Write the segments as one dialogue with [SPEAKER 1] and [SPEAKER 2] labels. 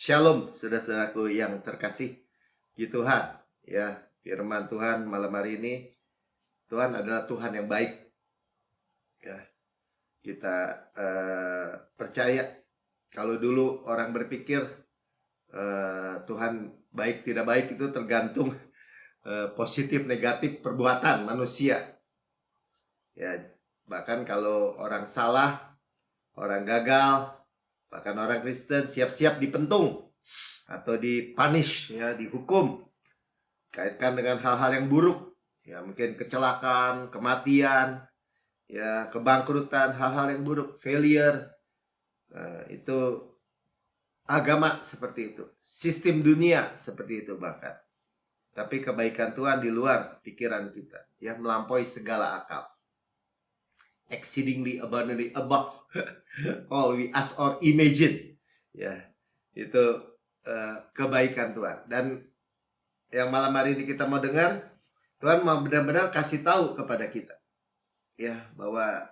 [SPEAKER 1] Shalom, saudara-saudaraku yang terkasih di Tuhan. Ya, firman Tuhan malam hari ini, Tuhan adalah Tuhan yang baik. Ya, kita percaya kalau dulu orang berpikir Tuhan baik tidak baik itu tergantung positif negatif perbuatan manusia. Ya, bahkan kalau orang salah, orang gagal, bahkan orang Kristen siap-siap dipentung atau dipunish, ya, dihukum. Kaitkan dengan hal-hal yang buruk, ya mungkin kecelakaan, kematian, ya kebangkrutan, hal-hal yang buruk, failure. Itu agama seperti itu, sistem dunia seperti itu bahkan. Tapi kebaikan Tuhan di luar pikiran kita, ya melampaui segala akal. Exceedingly abundantly above all we ask or imagine. Ya, itu kebaikan Tuhan. Dan yang malam hari ini kita mau dengar, Tuhan mau benar-benar kasih tahu kepada kita, ya, bahwa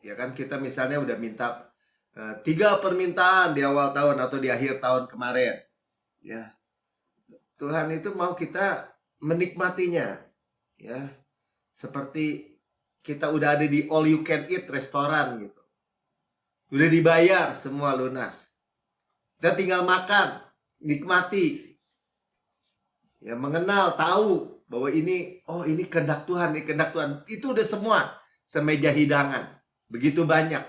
[SPEAKER 1] ya kan kita misalnya udah minta 3 permintaan di awal tahun atau di akhir tahun kemarin. Ya, Tuhan itu mau kita menikmatinya, ya. Seperti kita udah ada di all you can eat restoran gitu. Udah dibayar semua lunas. Kita tinggal makan, nikmati. Ya, mengenal, tahu bahwa ini, oh ini kehendak Tuhan, ini kehendak Tuhan. Itu udah semua semeja hidangan. Begitu banyak.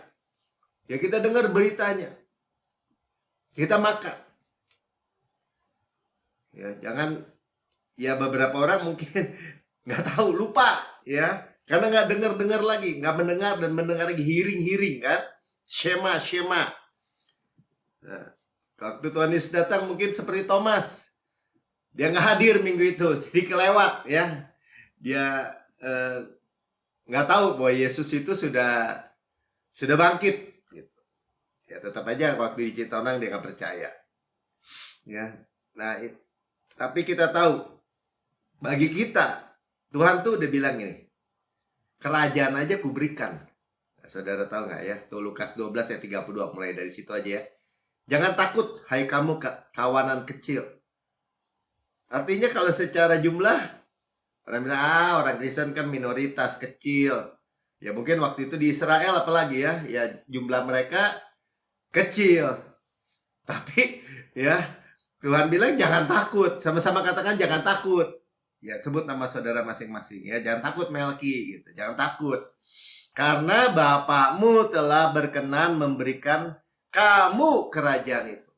[SPEAKER 1] Ya kita dengar beritanya. Kita makan. Ya, jangan, ya beberapa orang mungkin nggak tahu, lupa, ya, karena nggak dengar lagi, nggak mendengar dan mendengar lagi, hearing kan, shema. Nah, waktu Tuhan Yesus datang mungkin seperti Thomas, dia nggak hadir minggu itu, jadi kelewat, ya, dia nggak tahu bahwa Yesus itu sudah bangkit, gitu. Ya tetap aja waktu di Citonang dia nggak percaya, ya. Nah, tapi kita tahu, bagi kita Tuhan tuh udah bilang ini, kerajaan aja kuberikan. Nah, saudara tahu nggak ya? Tuh Lukas 12 ayat 32, mulai dari situ aja ya. Jangan takut, hai kamu kawanan kecil. Artinya kalau secara jumlah, orang bilang, orang Kristen kan minoritas kecil. Ya mungkin waktu itu di Israel apalagi ya, ya jumlah mereka kecil. Tapi ya Tuhan bilang jangan takut, sama-sama katakan jangan takut. Ya, sebut nama saudara masing-masing ya. Jangan takut Melki gitu. Jangan takut. Karena Bapakmu telah berkenan memberikan kamu kerajaan itu.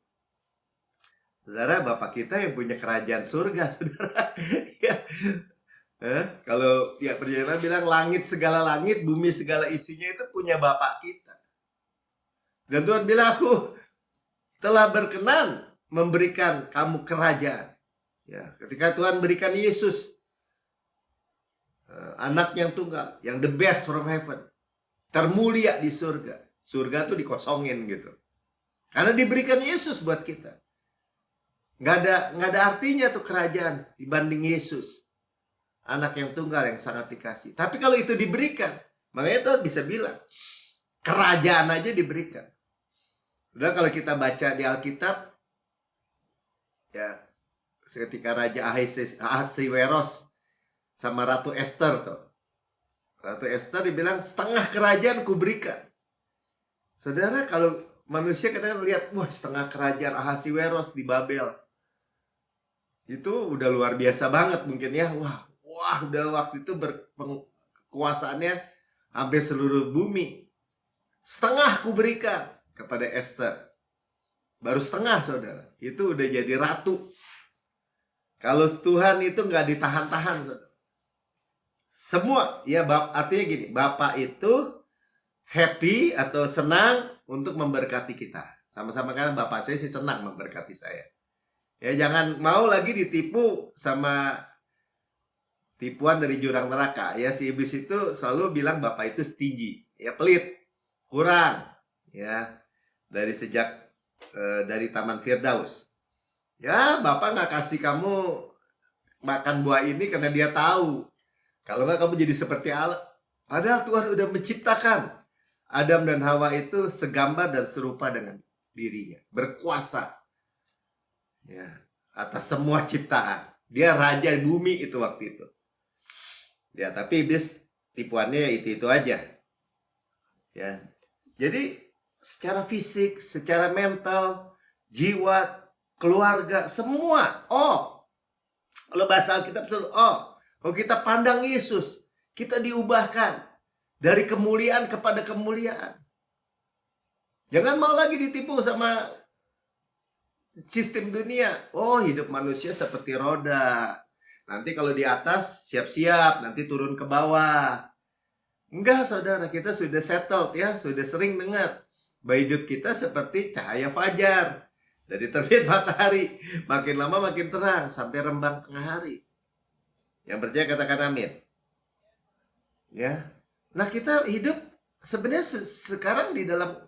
[SPEAKER 1] Saudara, Bapak kita yang punya kerajaan surga, saudara. Ya. Kalau pihak perjalanan bilang langit segala langit, bumi segala isinya itu punya Bapak kita. Dan Tuhan bilang, aku telah berkenan memberikan kamu kerajaan. Ya, ketika Tuhan berikan Yesus, anak yang tunggal, yang the best from heaven, termulia di surga. Surga tuh dikosongin gitu. Karena diberikan Yesus buat kita. Nggak ada artinya tuh kerajaan dibanding Yesus, anak yang tunggal yang sangat dikasih. Tapi kalau itu diberikan, makanya Tuhan bisa bilang, kerajaan aja diberikan. Udah, kalau kita baca di Alkitab, ya, ketika Raja Ahasiweros sama Ratu Esther tuh. Ratu Esther dibilang setengah kerajaan kuberikan. Saudara, kalau manusia kadang lihat, wah setengah kerajaan Ahasiweros di Babel. Itu udah luar biasa banget mungkin ya. Wah, udah waktu itu kekuasaannya hampir seluruh bumi. Setengah kuberikan kepada Esther. Baru setengah, saudara. Itu udah jadi ratu. Kalau Tuhan itu nggak ditahan-tahan, saudara. Semua, ya, artinya gini, Bapak itu happy atau senang untuk memberkati kita. Sama-sama kan Bapak saya sih senang memberkati saya. Ya, jangan mau lagi ditipu sama tipuan dari jurang neraka. Ya, si iblis itu selalu bilang Bapak itu stingy, ya, pelit, kurang, ya, dari sejak dari Taman Firdaus. Ya, Bapak nggak kasih kamu makan buah ini karena dia tahu. Kalau nggak kamu jadi seperti Allah. Padahal Tuhan udah menciptakan Adam dan Hawa itu segambar dan serupa dengan. dirinya, berkuasa ya atas semua ciptaan. Dia raja bumi itu waktu itu. Ya, tapi iblis tipuannya itu aja. Ya. Jadi secara fisik, secara mental, jiwa, keluarga, semua. Kalau bahasa Alkitab, kalau kita pandang Yesus, kita diubahkan dari kemuliaan kepada kemuliaan. Jangan mau lagi ditipu sama sistem dunia. Hidup manusia seperti roda. Nanti kalau di atas siap-siap, nanti turun ke bawah. Enggak, saudara, kita sudah settled ya, sudah sering dengar bahwa hidup kita seperti cahaya fajar. Dari terbit matahari, makin lama makin terang sampai rembang tengah hari. Yang percaya katakan amin. Ya. Nah, kita hidup sebenarnya sekarang di dalam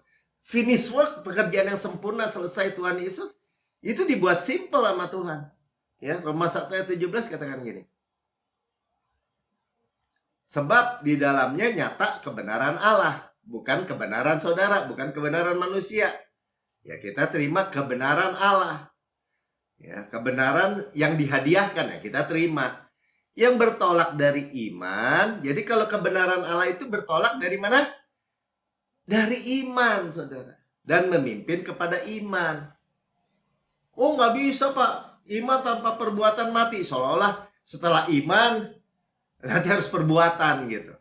[SPEAKER 1] finish work, pekerjaan yang sempurna selesai Tuhan Yesus, itu dibuat simple sama Tuhan. Ya, Roma 1 ayat 17 katakan gini. Sebab di dalamnya nyata kebenaran Allah, bukan kebenaran saudara, bukan kebenaran manusia. Ya, kita terima kebenaran Allah. Ya, kebenaran yang dihadiahkan ya kita terima. Yang bertolak dari iman. Jadi kalau kebenaran Allah itu bertolak dari mana? Dari iman, saudara. Dan memimpin kepada iman. Nggak bisa, Pak. Iman tanpa perbuatan mati. Seolah-olah setelah iman nanti harus perbuatan gitu.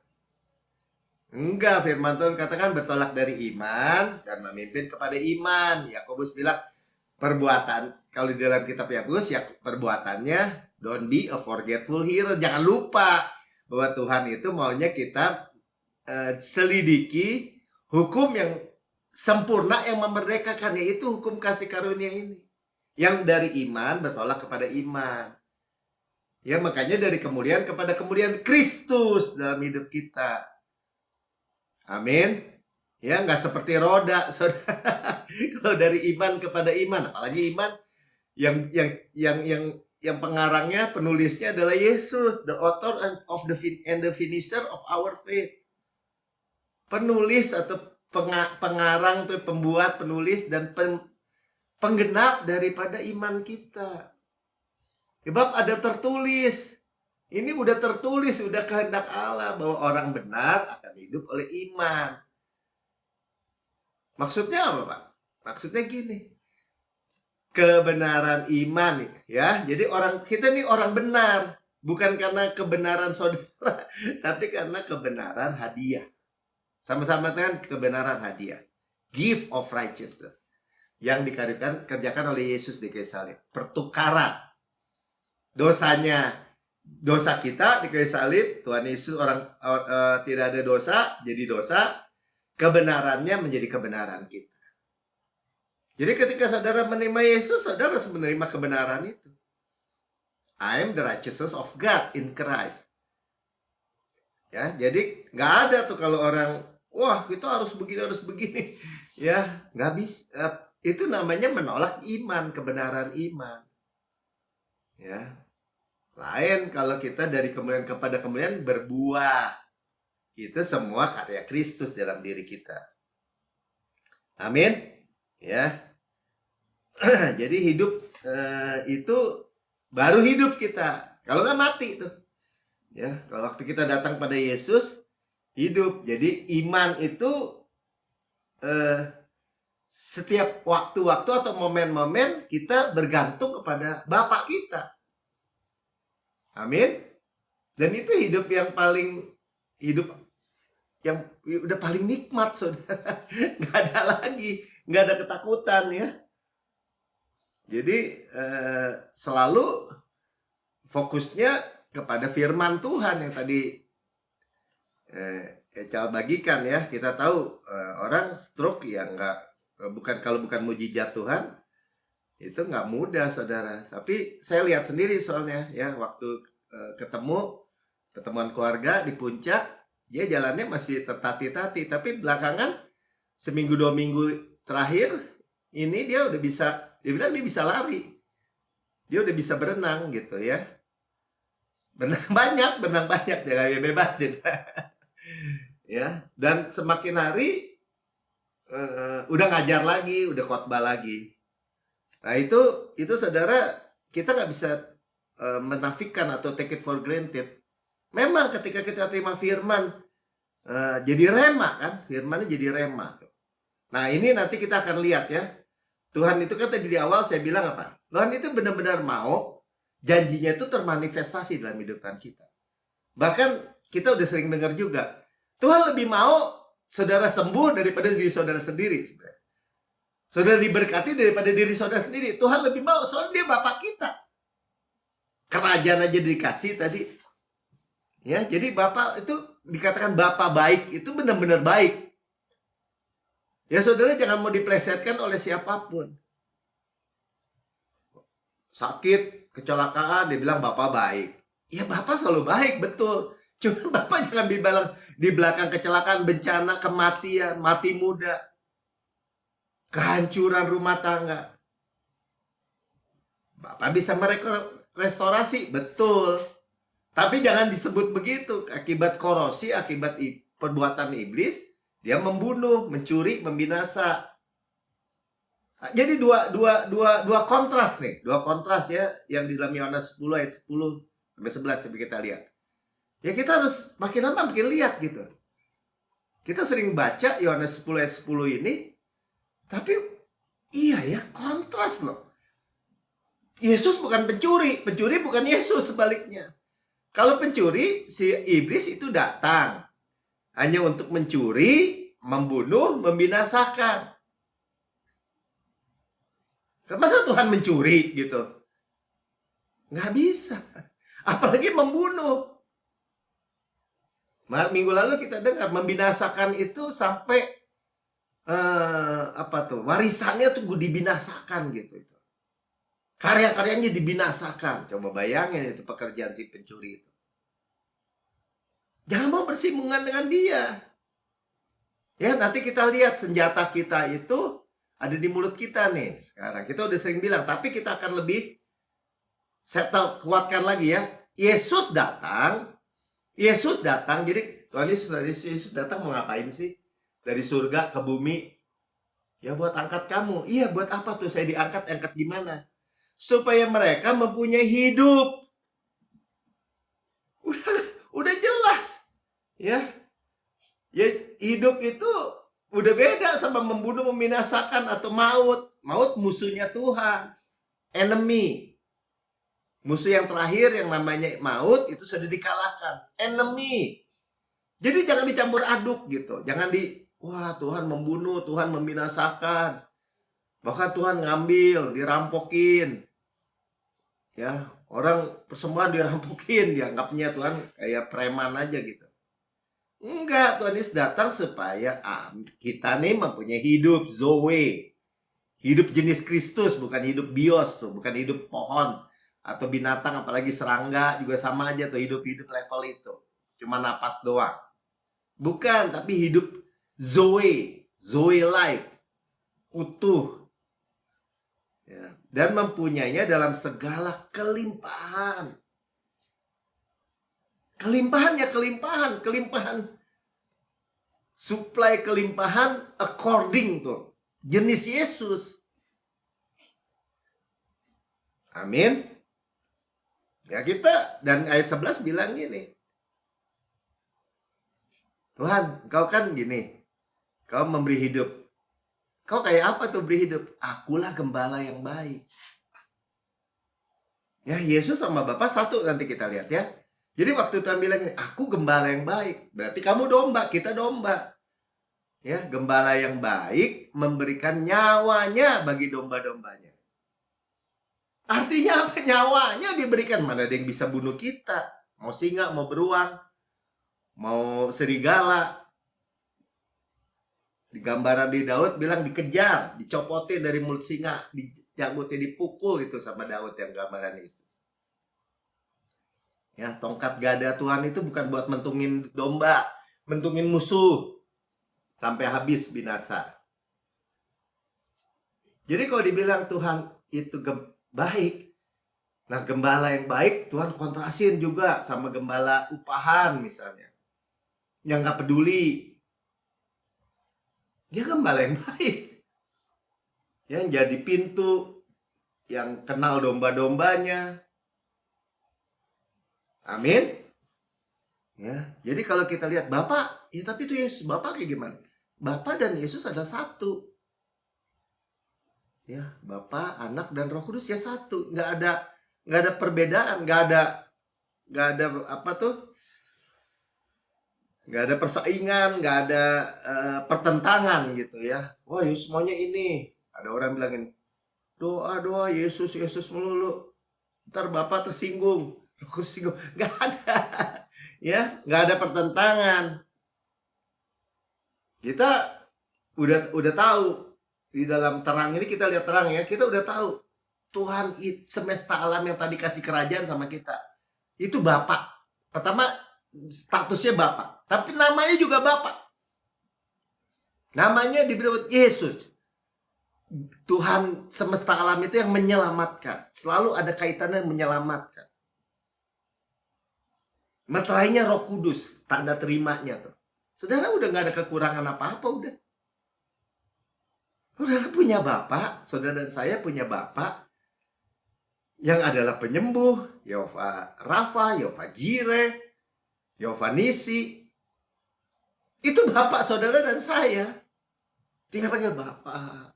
[SPEAKER 1] Enggak, firman Tuhan katakan bertolak dari iman dan memimpin kepada iman. Yakobus bilang perbuatan, kalau di dalam kitab Yakobus ya perbuatannya don't be a forgetful hero. Jangan lupa bahwa Tuhan itu maunya kita selidiki hukum yang sempurna yang memerdekakan, yaitu hukum kasih karunia ini. Yang dari iman bertolak kepada iman. Ya, makanya dari kemuliaan kepada kemuliaan Kristus dalam hidup kita. Amin. Ya, nggak seperti roda, saudara. Kalau dari iman kepada iman, apalagi iman yang pengarangnya, penulisnya adalah Yesus, the author of the finisher of our faith. Penulis atau pengarang tuh, pembuat, penulis dan penggenap daripada iman kita. Sebab ada tertulis. Ini udah tertulis, udah kehendak Allah bahwa orang benar akan hidup oleh iman. Maksudnya apa, Pak? Maksudnya gini. Kebenaran iman ya. Jadi kita nih orang benar, bukan karena kebenaran saudara, tapi karena kebenaran hadiah. Sama-sama dengan kebenaran hadiah. Gift of righteousness. Yang dikerjakan oleh Yesus di kayu salib. Pertukaran. Dosa kita di kayu salib, Tuhan Yesus tidak ada dosa, jadi dosa. Kebenarannya menjadi kebenaran kita. Jadi ketika saudara menerima Yesus, saudara menerima kebenaran itu. I am the righteousness of God in Christ. Ya, jadi nggak ada tuh kalau orang, kita harus begini. Ya, nggak bisa. Itu namanya menolak iman, kebenaran iman. Ya. Lain kalau kita dari kemuliaan kepada kemuliaan berbuah. Itu semua karya Kristus dalam diri kita. Amin. Ya. Jadi hidup itu baru hidup kita. Kalau nggak mati itu. Ya, kalau waktu kita datang pada Yesus hidup. Jadi iman itu setiap waktu-waktu atau momen-momen kita bergantung kepada Bapa kita. Amin. Dan itu hidup yang udah paling nikmat, saudara. Nggak ada lagi, nggak ada ketakutan ya. Jadi selalu fokusnya kepada firman Tuhan yang tadi Ecal bagikan ya. Kita tahu orang stroke ya kalau bukan mujizat Tuhan itu nggak mudah, saudara. Tapi saya lihat sendiri soalnya ya, waktu ketemuan keluarga di puncak, dia jalannya masih tertati-tati, tapi belakangan seminggu 2 minggu terakhir ini dia bilang dia bisa lari, dia udah bisa berenang gitu ya, berenang banyak dia bebas dia. Ya, dan semakin hari udah ngajar lagi, udah khotbah lagi. Nah itu saudara, kita nggak bisa menafikan atau take it for granted. Memang ketika kita terima firman, jadi rema kan, firmannya jadi rema. Nah ini nanti kita akan lihat ya. Tuhan itu kan tadi di awal saya bilang apa? Tuhan itu benar-benar mau janjinya itu termanifestasi dalam hidupan kita. Bahkan kita udah sering dengar juga, Tuhan lebih mau saudara sembuh daripada diri saudara sendiri. Saudara diberkati daripada diri saudara sendiri. Tuhan lebih mau, soalnya dia Bapak kita. Kerajaan aja dikasih tadi. Ya, jadi Bapak itu dikatakan Bapak baik, itu benar-benar baik. Ya saudara jangan mau diplesetkan oleh siapapun. Sakit, kecelakaan, dia bilang Bapak baik. Ya Bapak selalu baik, betul. Cuma Bapak jangan dibilang di belakang kecelakaan, bencana, kematian, mati muda, kehancuran rumah tangga. Bapak bisa merestorasi, betul. Tapi jangan disebut begitu. Akibat korosi, akibat perbuatan iblis, dia membunuh, mencuri, membinasa. Jadi dua kontras nih, dua kontras ya yang di dalam Yohanes 10 ayat 10 sampai 11 coba kita lihat. Ya kita harus makin lama makin lihat gitu. Kita sering baca Yohanes 10 ayat 10 ini, tapi iya ya kontras loh. Yesus bukan pencuri, pencuri bukan Yesus, sebaliknya. Kalau pencuri, si iblis itu datang hanya untuk mencuri, membunuh, membinasakan. Masa Tuhan mencuri gitu? Nggak bisa. Apalagi membunuh. Minggu lalu kita dengar membinasakan itu sampai warisannya tuh dibinasakan gitu. Karya-karyanya dibinasakan. Coba bayangin itu pekerjaan si pencuri itu. Jangan mau bersinggungan dengan dia. Ya, nanti kita lihat senjata kita itu ada di mulut kita nih. Sekarang kita udah sering bilang, tapi kita akan lebih kuatkan lagi ya. Yesus datang. Jadi Tuhan Yesus datang mau ngapain sih? Dari surga ke bumi. Ya buat angkat kamu. Iya, buat apa tuh saya diangkat? Angkat gimana? Supaya mereka mempunyai hidup. Udah jelas. Ya. Ya hidup itu udah beda sama membunuh, membinasakan atau maut. Maut musuhnya Tuhan. Enemy. Musuh yang terakhir yang namanya maut itu sudah dikalahkan. Enemy. Jadi jangan dicampur aduk gitu. Jangan wah Tuhan membunuh, Tuhan membinasakan. Bahkan Tuhan ngambil, dirampokin. Ya, orang persembahan dirampokin, dianggapnya Tuhan kayak preman aja gitu. Enggak, Tuhan Yesus datang supaya kita nih mempunyai hidup Zoe. Hidup jenis Kristus, bukan hidup bios tuh, bukan hidup pohon atau binatang, apalagi serangga juga sama aja tuh, hidup level itu. Cuma napas doang. Bukan, tapi hidup Zoe life, utuh. Ya, dan mempunyainya dalam segala kelimpahan. Kelimpahan. Supply kelimpahan according tuh. Jenis Yesus. Amin. Ya kita, dan ayat 11 bilang gini. Tuhan, kau kan gini. Kau memberi hidup. Kau kayak apa tuh beri hidup? Akulah gembala yang baik. Ya, Yesus sama Bapa satu, nanti kita lihat ya. Jadi waktu Tuhan bilang ini, aku gembala yang baik. Berarti kamu domba, kita domba. Ya, gembala yang baik memberikan nyawanya bagi domba-dombanya. Artinya apa? Nyawanya diberikan. Mana ada yang bisa bunuh kita? Mau singa, mau beruang, mau serigala. Di gambaran di Daud bilang dikejar, dicopotin dari mulut singa, dijagutin, dipukul itu sama Daud yang gambaran Yesus. Ya, tongkat gada Tuhan itu bukan buat mentungin domba, mentungin musuh sampai habis binasa. Jadi kalau dibilang Tuhan itu baik, nah gembala yang baik Tuhan kontrasin juga sama gembala upahan misalnya, yang gak peduli. Dia gembala yang baik. Yang jadi pintu, yang kenal domba-dombanya. Amin. Ya, jadi kalau kita lihat Bapak, ya tapi itu Yesus, Bapak kayak gimana? Bapak dan Yesus adalah satu. Ya, Bapa, Anak dan Roh Kudus ya satu. Nggak ada perbedaan, nggak ada apa tuh? Nggak ada persaingan, nggak ada pertentangan gitu ya. Wah, Yesus maunya ini. Ada orang bilang ini, doa Yesus Yesus melulu. Ntar Bapak tersinggung, Roh Kudus tersinggung. Nggak ada. Ya, nggak ada pertentangan. Kita udah tahu. Di dalam terang ini kita lihat terang ya, kita udah tahu Tuhan semesta alam yang tadi kasih kerajaan sama kita itu Bapak. Pertama statusnya Bapak, tapi namanya juga Bapak. Namanya diberi Yesus. Tuhan semesta alam itu yang menyelamatkan. Selalu ada kaitannya menyelamatkan. Meterainya Roh Kudus, tanda terimanya tuh. Saudara udah nggak ada kekurangan apa-apa udah. Saudara punya Bapak, saudara dan saya punya Bapak yang adalah penyembuh, Yehova Rafa, Yehova Jireh, Yehova Nisi. Itu Bapak saudara dan saya. Tinggal panggil Bapak.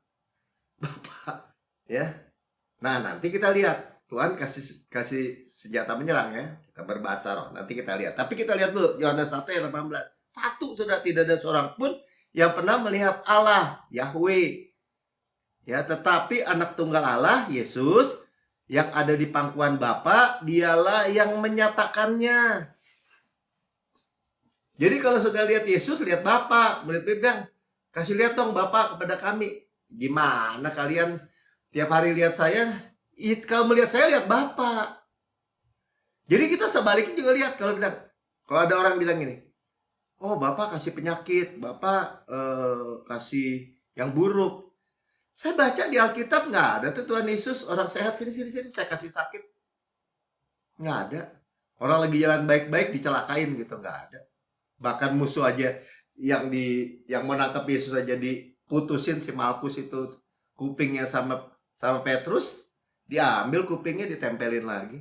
[SPEAKER 1] Bapak, ya. Nah, nanti kita lihat Tuhan kasih senjata menyerang ya. Kita berbahasa roh, nanti kita lihat. Tapi kita lihat dulu Yohanes 1 ayat 18. Satu saudara, tidak ada seorang pun yang pernah melihat Allah, Yahweh. Ya, tetapi anak tunggal Allah, Yesus, yang ada di pangkuan Bapa, dialah yang menyatakannya. Jadi kalau sudah lihat Yesus, lihat Bapa. Murid-murid bilang, kasih lihat dong Bapa kepada kami. Gimana kalian tiap hari lihat saya? Kalau melihat saya, lihat Bapa. Jadi kita sebaliknya juga lihat. Kalau ada orang bilang gini, oh Bapak kasih penyakit, Bapak kasih yang buruk. Saya baca di Alkitab nggak ada tuh Tuhan Yesus orang sehat sini saya kasih sakit. Nggak ada. Orang lagi jalan baik-baik dicelakain gitu, nggak ada. Bahkan musuh aja yang mau nangkep Yesus aja diputusin si Malkus itu kupingnya sama Petrus, diambil kupingnya ditempelin lagi.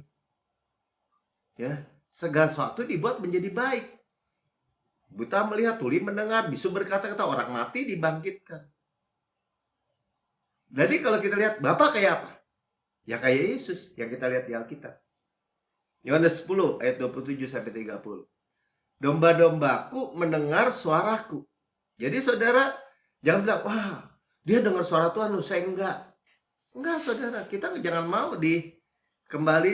[SPEAKER 1] Ya, segala sesuatu dibuat menjadi baik. Buta melihat, tuli mendengar, bisu berkata-kata, orang mati dibangkitkan. Jadi kalau kita lihat Bapak kayak apa? Ya kayak Yesus yang kita lihat di Alkitab. Yohanes 10 ayat 27 sampai 30. Domba-dombaku mendengar suaraku. Jadi saudara jangan bilang, wah dia dengar suara Tuhan, saya enggak. Enggak saudara, kita jangan mau kembali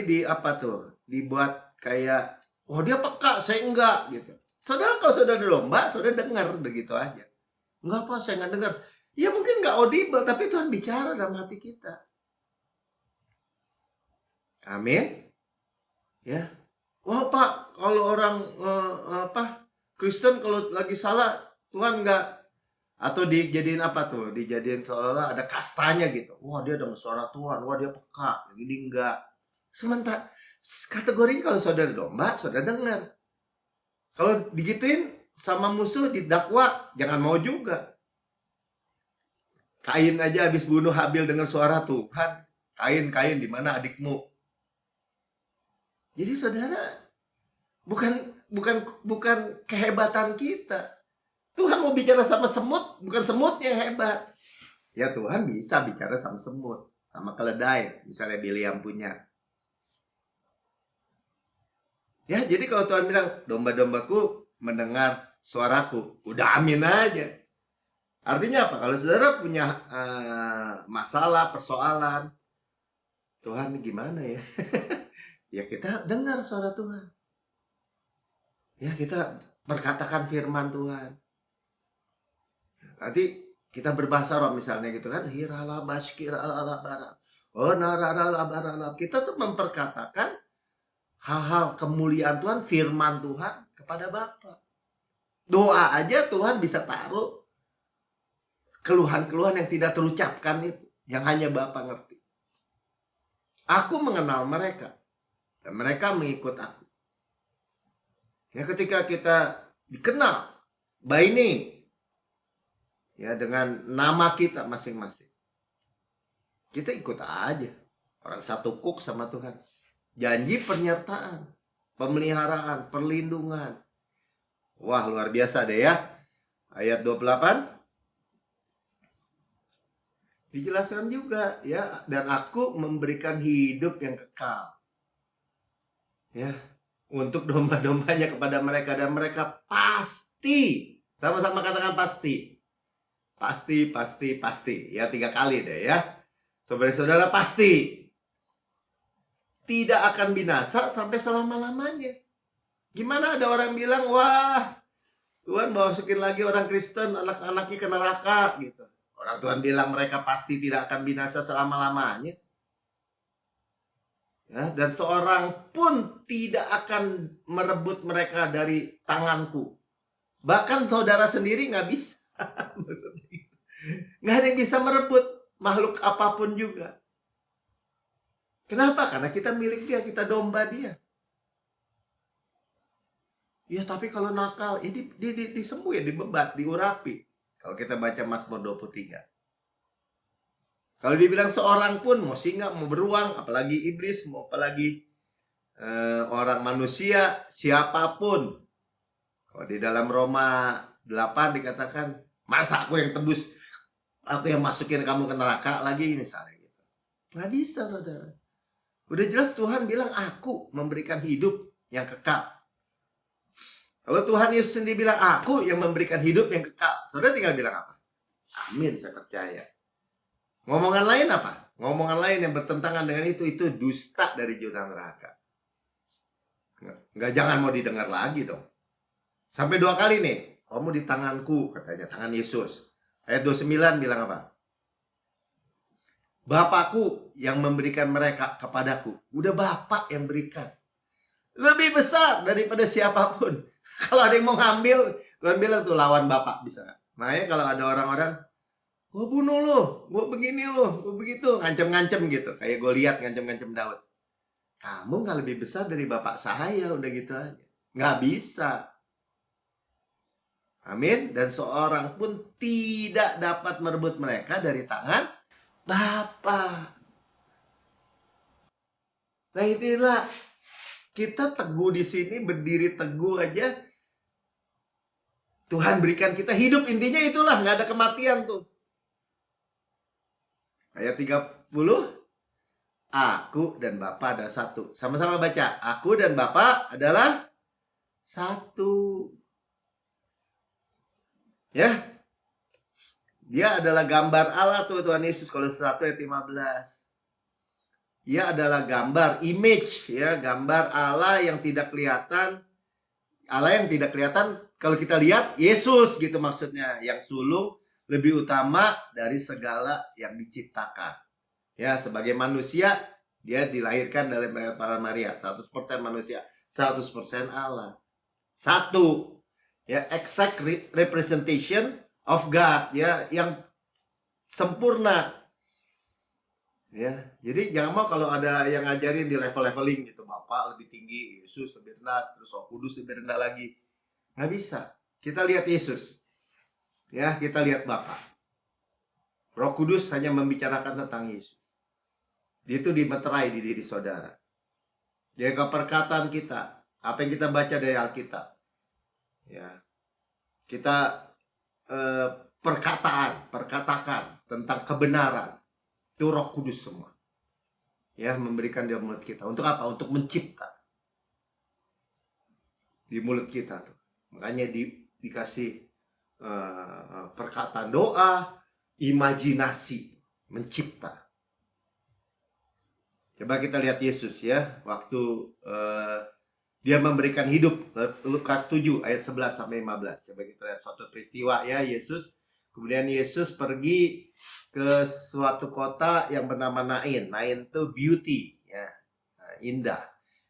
[SPEAKER 1] dibuat kayak, oh dia peka, saya enggak gitu. Saudara kalau saudara domba, saudara dengar begitu aja. Enggak apa, saya enggak dengar. Ya mungkin nggak audible, tapi Tuhan bicara dalam hati kita. Amin. Ya. Wah Pak, kalau orang Kristen kalau lagi salah Tuhan nggak, atau dijadiin dijadiin seolah-olah ada kastanya gitu. Wah dia dengar suara Tuhan, wah dia peka, jadi enggak. Sementara kategorinya kalau saudara domba, saudara dengar. Kalau digituin sama musuh didakwa, jangan mau juga. Kain aja habis bunuh Habil dengan suara Tuhan. Kain di mana adikmu? Jadi saudara, bukan kehebatan kita. Tuhan mau bicara sama semut, bukan semutnya yang hebat. Ya Tuhan bisa bicara sama semut, sama keledai, misalnya Biliam punya. Ya, jadi kalau Tuhan bilang, domba-dombaku mendengar suaraku, udah amin aja. Artinya apa? Kalau saudara punya masalah, persoalan, Tuhan gimana ya? Ya kita dengar suara Tuhan. Ya kita berkatakan firman Tuhan. Nanti kita berbahasa roh misalnya gitu kan. Hirala bashkira ala bara. Oh narara bara. Kita tuh memperkatakan hal-hal kemuliaan Tuhan, firman Tuhan kepada Bapa. Doa aja Tuhan bisa taruh keluhan-keluhan yang tidak terucapkan itu, yang hanya Bapa ngerti. Aku mengenal mereka, dan mereka mengikut aku. Ya ketika kita dikenal by name, Ya, dengan nama kita masing-masing. Kita ikut aja. Orang satu kuk sama Tuhan. Janji penyertaan, pemeliharaan, perlindungan. Wah, luar biasa deh ya. Ayat 28 dijelaskan juga ya, dan aku memberikan hidup yang kekal. Ya, untuk domba-dombanya kepada mereka, dan mereka pasti, sama-sama katakan pasti. Pasti. Ya, 3 kali deh ya. Saudara-saudara, pasti tidak akan binasa sampai selama-lamanya. Gimana ada orang bilang, wah, Tuhan masukin lagi orang Kristen, anak-anaknya ke neraka gitu. Orang Tuhan bilang mereka pasti tidak akan binasa selama-lamanya. Ya, dan seorang pun tidak akan merebut mereka dari tanganku. Bahkan saudara sendiri nggak bisa. Nggak ada yang bisa merebut makhluk apapun juga. Kenapa? Karena kita milik dia, kita domba dia. Ya, tapi kalau nakal, ya disembuh ya, dibebat, diurapi. Kalau kita baca Mazmur 23. Kalau dibilang seorang pun, mau singa, mau beruang, apalagi iblis, mau apalagi orang manusia, siapapun. Kalau di dalam Roma 8 dikatakan, masa aku yang tebus, aku yang masukin kamu ke neraka lagi, misalnya gitu. Nggak bisa, saudara. Udah jelas Tuhan bilang, aku memberikan hidup yang kekal. Kalau Tuhan Yesus sendiri bilang, aku yang memberikan hidup yang kekal, saudara tinggal bilang apa? Amin, saya percaya. Ngomongan lain apa? Ngomongan lain yang bertentangan dengan itu dusta dari jurang neraka. Nggak, jangan mau didengar lagi dong. Sampai 2 kali nih, kamu di tanganku, katanya, tangan Yesus. Ayat 29 bilang apa? Bapakku yang memberikan mereka kepadaku. Udah Bapak yang berikan. Lebih besar daripada siapapun. Kalau ada yang mau ngambil, Tuhan bilang tuh, lawan Bapak, bisa gak? Makanya kalau ada orang-orang, gue bunuh lo, gue begini lo, gue begitu, ngancem-ngancem gitu. Kayak Goliat ngancem-ngancem Daud. Kamu gak lebih besar dari Bapak saya, udah gitu aja. Gak bisa. Amin. Dan seorang pun tidak dapat merebut mereka dari tangan Bapa. Nah, inilah kita teguh di sini, berdiri teguh aja. Tuhan berikan kita hidup, intinya itulah, nggak ada kematian tuh. Ayat 30, aku dan Bapa ada satu. Sama-sama baca, aku dan Bapa adalah satu. Ya, dia adalah gambar Allah tuh, Tuhan Yesus. Kalau 1 ayat 15. Ia adalah gambar, image, ya, gambar Allah yang tidak kelihatan. Allah yang tidak kelihatan, kalau kita lihat Yesus gitu maksudnya, yang sulung lebih utama dari segala yang diciptakan. Ya, sebagai manusia dia dilahirkan dari para Maria, 100% manusia, 100% Allah. Satu, ya, exact representation of God, ya, yang sempurna. Ya, jadi jangan mau kalau ada yang ngajarin di leveling gitu, Bapak lebih tinggi, Yesus lebih rendah, terus Roh Kudus lebih rendah lagi. Nggak bisa. Kita lihat Yesus. Ya, kita lihat Bapa. Roh Kudus hanya membicarakan tentang Yesus. Itu dimeterai di diri saudara. Jaga perkataan kita, apa yang kita baca dari Alkitab. Ya. Kita perkatakan tentang kebenaran. Itu Roh Kudus semua. Ya, memberikan di mulut kita. Untuk apa? Untuk mencipta. Di mulut kita tuh. Makanya dikasih perkataan doa, imajinasi, mencipta. Coba kita lihat Yesus ya, waktu dia memberikan hidup, Lukas 7 ayat 11 sampai 15. Coba kita lihat suatu peristiwa ya, Yesus. Kemudian Yesus pergi ke suatu kota yang bernama Nain. Nain itu beauty, ya, indah.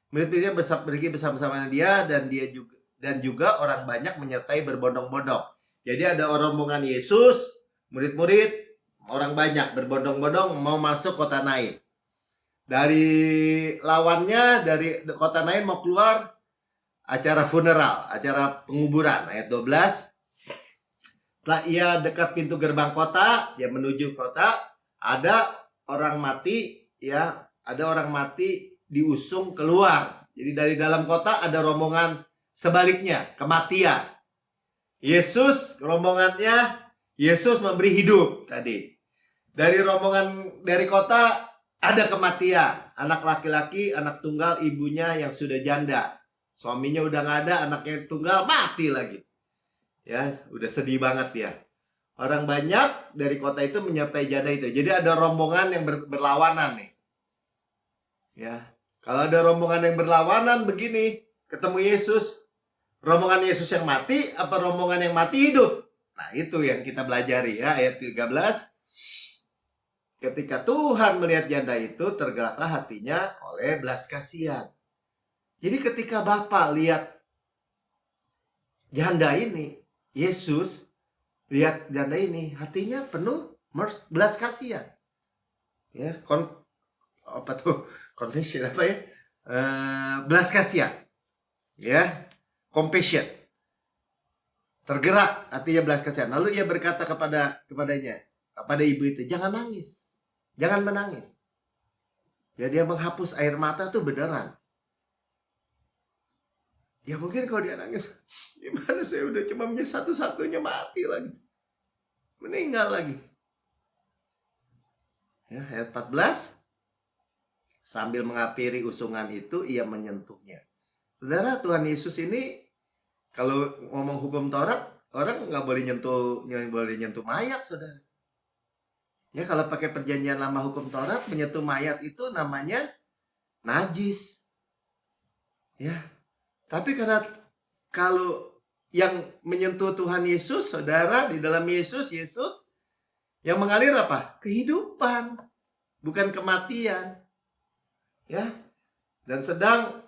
[SPEAKER 1] Murid-muridnya pergi bersama-sama dia, dan juga orang banyak menyertai berbondong-bondong. Jadi ada rombongan Yesus, murid-murid, orang banyak berbondong-bondong mau masuk kota Nain. Dari lawannya, dari kota Nain mau keluar acara funeral, acara penguburan, ayat 12. Setelah ia dekat pintu gerbang kota, dia menuju kota, ada orang mati, ya, ada orang mati diusung keluar. Jadi dari dalam kota ada rombongan sebaliknya, kematian. Yesus, rombongannya, Yesus memberi hidup tadi. Dari rombongan dari kota ada kematian, anak laki-laki, anak tunggal, ibunya yang sudah janda. Suaminya udah nggak ada, anaknya tunggal mati lagi. Ya, udah sedih banget ya. Orang banyak dari kota itu menyertai janda itu. Jadi ada rombongan yang berlawanan nih. Ya, kalau ada rombongan yang berlawanan begini, ketemu Yesus, rombongan Yesus yang mati apa rombongan yang mati hidup? Nah, itu yang kita belajari ya, ayat 13. Ketika Tuhan melihat janda itu, tergeraklah hatinya oleh belas kasihan. Jadi ketika Bapa lihat janda ini, Yesus lihat janda ini, hatinya penuh belas kasihan. Ya, apa tuh? Confession apa ya? Belas kasihan. Ya, compassion. Tergerak hatinya belas kasihan. Lalu ia berkata kepadanya, kepada ibu itu, jangan nangis. Jangan menangis. Ya, dia menghapus air mata tuh beneran. Ya mungkin kalau dia nangis, gimana saya udah cuma punya satu-satunya, mati lagi. Meninggal lagi. Ya, ayat 14. Sambil mengakhiri usungan itu, ia menyentuhnya. Saudara, Tuhan Yesus ini kalau ngomong hukum Taurat, orang nggak boleh nyentuh mayat, saudara. Ya, kalau pakai perjanjian lama hukum Taurat, menyentuh mayat itu namanya najis. Ya, tapi karena kalau yang menyentuh Tuhan Yesus, saudara, di dalam Yesus yang mengalir apa? Kehidupan, bukan kematian. Ya, dan sedang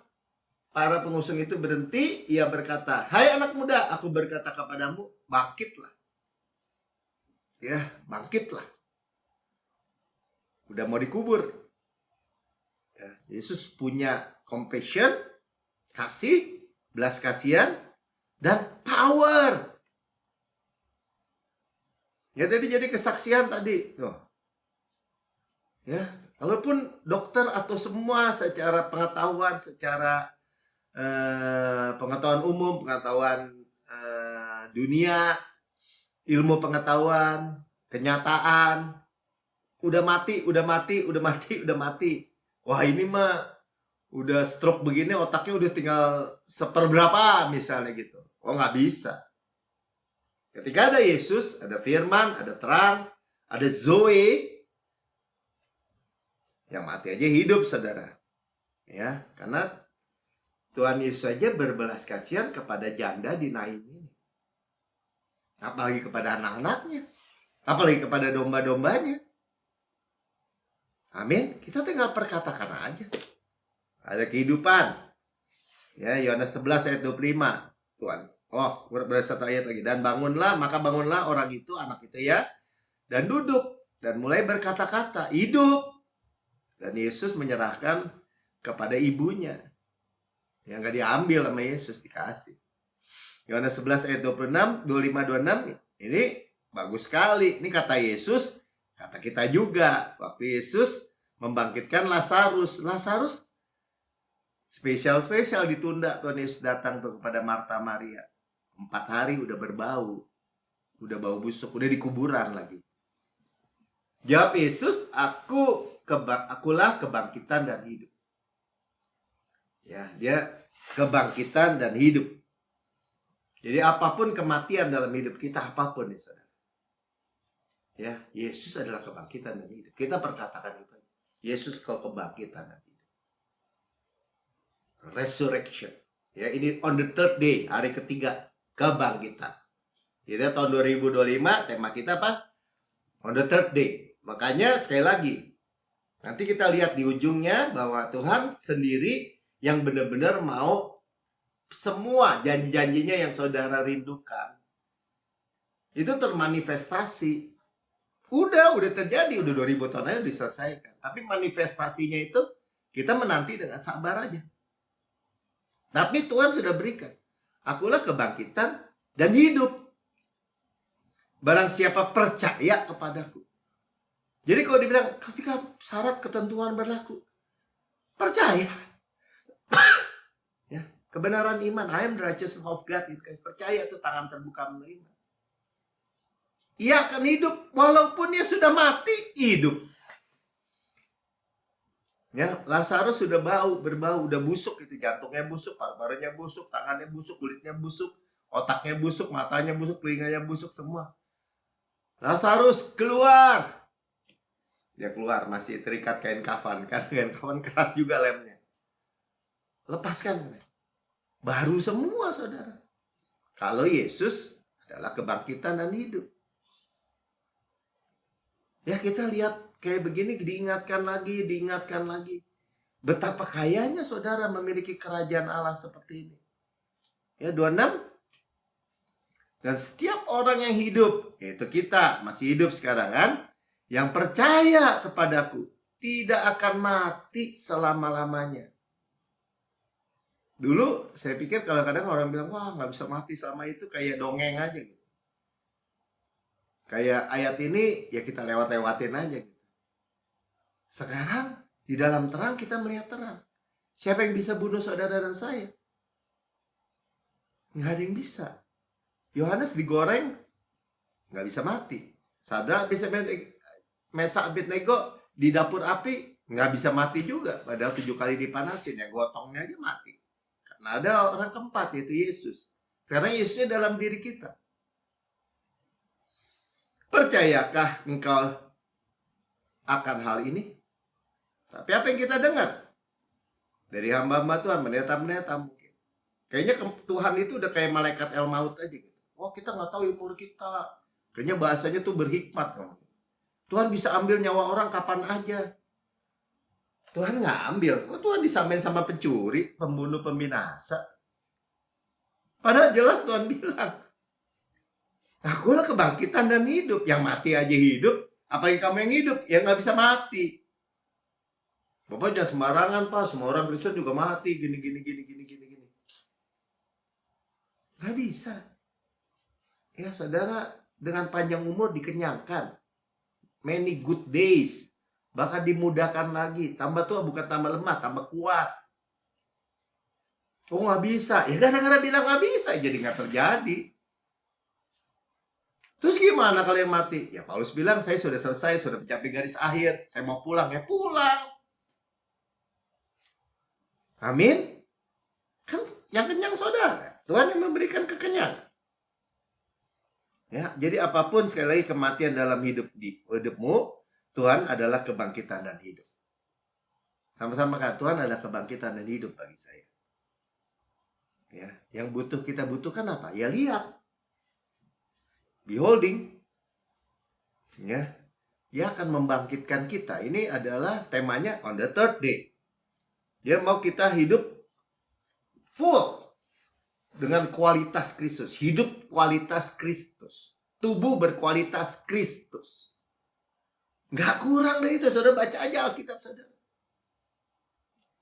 [SPEAKER 1] para pengusung itu berhenti, ia berkata, hai anak muda, aku berkata kepadamu, bangkitlah. Ya, bangkitlah. Udah mau dikubur. Ya, Yesus punya compassion, kasih, belas kasihan, dan power. Ya, jadi kesaksian tadi. Tuh. Ya, walaupun dokter atau semua secara pengetahuan, secara pengetahuan umum, pengetahuan dunia, ilmu pengetahuan, kenyataan, udah mati. Wah, ini mah udah stroke begini, otaknya udah tinggal seperberapa misalnya gitu. Oh, nggak bisa. Ketika ada Yesus, ada firman, ada terang, ada Zoe, yang mati aja hidup, saudara. Ya, karena Tuhan Yesus saja berbelas kasihan kepada janda di Nain ini. Apalagi kepada anak-anaknya. Apalagi kepada domba-dombanya. Amin. Kita tinggal perkatakan aja. Ada kehidupan. Ya, Yohanes 11 ayat 25. Tuhan. Oh, satu ayat lagi. Dan maka bangunlah orang itu, anak itu ya. Dan duduk. Dan mulai berkata-kata. Hidup. Dan Yesus menyerahkan kepada ibunya. Yang gak diambil sama Yesus, dikasih. Yohanes 11 ayat 25, 26. Ini bagus sekali. Ini kata Yesus, kata kita juga. Waktu Yesus membangkitkan Lazarus. Lazarus spesial ditunda. Tuhan Yesus datang tuh kepada Marta Maria. 4 hari udah berbau. Udah bau busuk, udah di kuburan lagi. Jawab Yesus, akulah kebangkitan dan hidup. Ya, dia kebangkitan dan hidup. Jadi apapun kematian dalam hidup kita, apapun nih, saudara. Ya, Yesus adalah kebangkitan dan hidup. Kita perkatakan itu. Yesus kebangkitan dan hidup. Resurrection. Ya, ini on the third day, hari ketiga, kebangkitan. Jadi tahun 2025 tema kita apa? On the third day. Makanya sekali lagi, nanti kita lihat di ujungnya bahwa Tuhan sendiri yang benar-benar mau semua janji-janjinya yang saudara rindukan itu termanifestasi. Udah terjadi, udah 2000 tahun aja diselesaikan. Tapi manifestasinya itu kita menanti dengan sabar aja. Tapi Tuhan sudah berikan. Akulah kebangkitan dan hidup. Barang siapa percaya kepadaku. Jadi kalau dibilang, ketika syarat ketentuan berlaku, percaya. Ya, kebenaran iman, I am the righteousness of God. Percaya tuh tangan terbuka menerima. Ia akan hidup walaupun dia sudah mati, hidup. Ya, Lazarus sudah berbau, udah busuk itu, jantungnya busuk, paru-parunya busuk, tangannya busuk, kulitnya busuk, otaknya busuk, matanya busuk, telinganya busuk semua. Lazarus keluar. Dia keluar masih terikat kain kafan kan, kain kafan keras juga lemnya. Lepaskan. Baru semua, saudara. Kalau Yesus adalah kebangkitan dan hidup. Ya, kita lihat kayak begini, diingatkan lagi. Betapa kayanya saudara memiliki kerajaan Allah seperti ini. Ya, 26. Dan setiap orang yang hidup, yaitu kita masih hidup sekarang kan, yang percaya kepadaku tidak akan mati selama-lamanya. Dulu saya pikir kalau kadang orang bilang, wah nggak bisa mati selama itu, kayak dongeng aja gitu. Kayak ayat ini ya kita lewat-lewatin aja gitu. Sekarang di dalam terang kita melihat terang. Siapa yang bisa bunuh saudara dan saya? Nggak ada yang bisa. Yohanes digoreng, nggak bisa mati. Sadrak, Mesak, Abednego di dapur api, nggak bisa mati juga. Padahal 7 kali dipanasin, ya gotongnya aja mati. Karena ada orang keempat, yaitu Yesus. Sekarang Yesusnya dalam diri kita. Percayakah engkau akan hal ini? Tapi apa yang kita dengar dari hamba-hamba Tuhan, pendeta-pendeta mungkin, kayaknya Tuhan itu udah kayak malaikat El Maut aja gitu. Oh, kita nggak tahu umur kita. Kayaknya bahasanya tuh berhikmat. Tuhan bisa ambil nyawa orang kapan aja. Tuhan nggak ambil. Kok Tuhan disamain sama pencuri, pembunuh, pembinasa? Padahal jelas Tuhan bilang, akulah kebangkitan dan hidup. Yang mati aja hidup. Apalagi kamu yang hidup, yang nggak bisa mati. Bapak jangan sembarangan, Pak. Semua orang Kristen juga mati. Gini. Nggak bisa. Ya, saudara, dengan panjang umur dikenyangkan. Many good days. Bahkan dimudahkan lagi. Tambah tua bukan tambah lemah, tambah kuat. Oh, nggak bisa. Ya gara-gara bilang nggak bisa, jadi nggak terjadi. Terus gimana kalau yang mati? Ya Paulus bilang, saya sudah selesai, sudah mencapai garis akhir. Saya mau pulang. Ya pulang. Amin. Kan yang kenyang saudara. Tuhan yang memberikan kekenyangan. Ya, jadi apapun sekali lagi kematian dalam hidupmu, Tuhan adalah kebangkitan dan hidup. Sama-sama kan, Tuhan adalah kebangkitan dan hidup bagi saya. Ya, yang kita butuhkan apa? Ya lihat. Beholding. Ya. Dia akan membangkitkan kita. Ini adalah temanya on the third day. Dia mau kita hidup full dengan kualitas Kristus. Hidup kualitas Kristus. Tubuh berkualitas Kristus. Nggak kurang dari itu. Saudara baca aja Alkitab, saudara.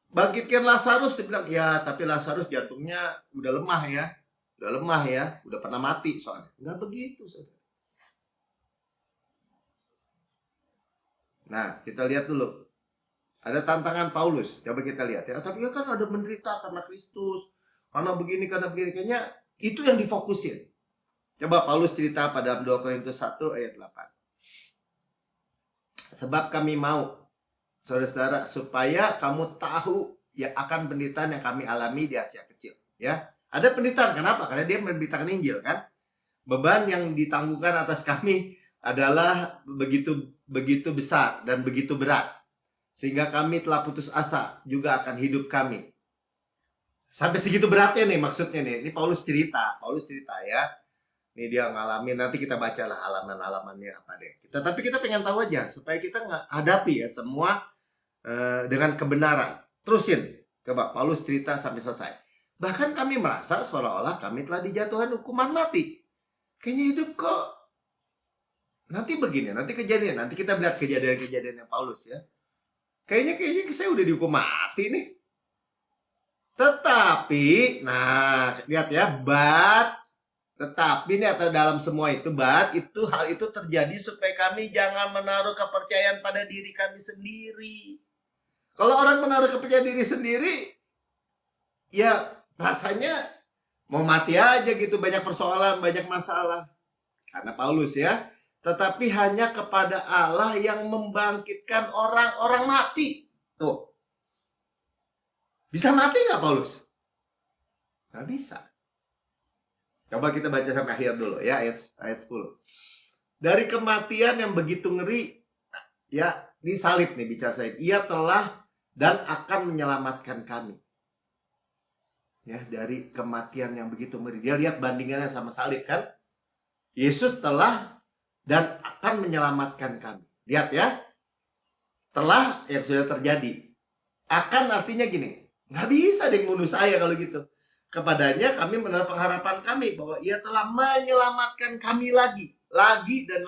[SPEAKER 1] Bangkitkan Lazarus, dia bilang, ya tapi Lazarus jantungnya udah lemah ya. Udah pernah mati soalnya. Nggak begitu, saudara. Nah, kita lihat dulu. Ada tantangan Paulus. Coba kita lihat ya. Tapi kan ada menderita karena Kristus. Karena begini. Kayaknya itu yang difokusin. Coba Paulus cerita pada 2 Korintus 1 ayat 8. Sebab kami mau, saudara-saudara, supaya kamu tahu ya akan penderitaan yang kami alami di Asia Kecil. Ya, ada penderitaan. Kenapa? Karena dia memberitakan Injil kan. Beban yang ditanggungkan atas kami adalah begitu besar dan begitu berat. Sehingga kami telah putus asa juga akan hidup kami. Sampai segitu beratnya nih maksudnya nih. Ini Paulus cerita ya. Ini dia ngalamin, nanti kita bacalah halaman-halamannya apa deh. Tapi kita pengen tahu aja supaya kita nggak hadapi ya semua dengan kebenaran. Terusin. Coba Paulus cerita sampai selesai. Bahkan kami merasa seolah-olah kami telah dijatuhkan hukuman mati. Kayaknya hidup kok. Nanti begini, nanti kejadian. Nanti kita lihat kejadian-kejadian yang Paulus ya. Kayaknya saya udah dihukum mati nih. Tetapi, nah lihat ya, but Tetapi ini atau dalam semua itu, hal itu terjadi supaya kami jangan menaruh kepercayaan pada diri kami sendiri. Kalau orang menaruh kepercayaan diri sendiri, ya rasanya mau mati aja gitu, banyak persoalan, banyak masalah. Karena Paulus ya, tetapi hanya kepada Allah yang membangkitkan orang-orang mati. Tuh. Bisa mati nggak Paulus? Nggak bisa. Coba kita baca sampai akhir dulu ya, ayat 10. Dari kematian yang begitu ngeri, ya, ini salib nih bicara saya. Ia telah dan akan menyelamatkan kami. Ya, dari kematian yang begitu ngeri. Dia lihat bandingannya sama salib kan? Yesus telah dan akan menyelamatkan kami. Lihat ya. Telah yang sudah terjadi. Akan artinya gini, nggak bisa deh bunuh saya kalau gitu. Kepadanya kami menaruh pengharapan kami bahwa ia telah menyelamatkan kami lagi dan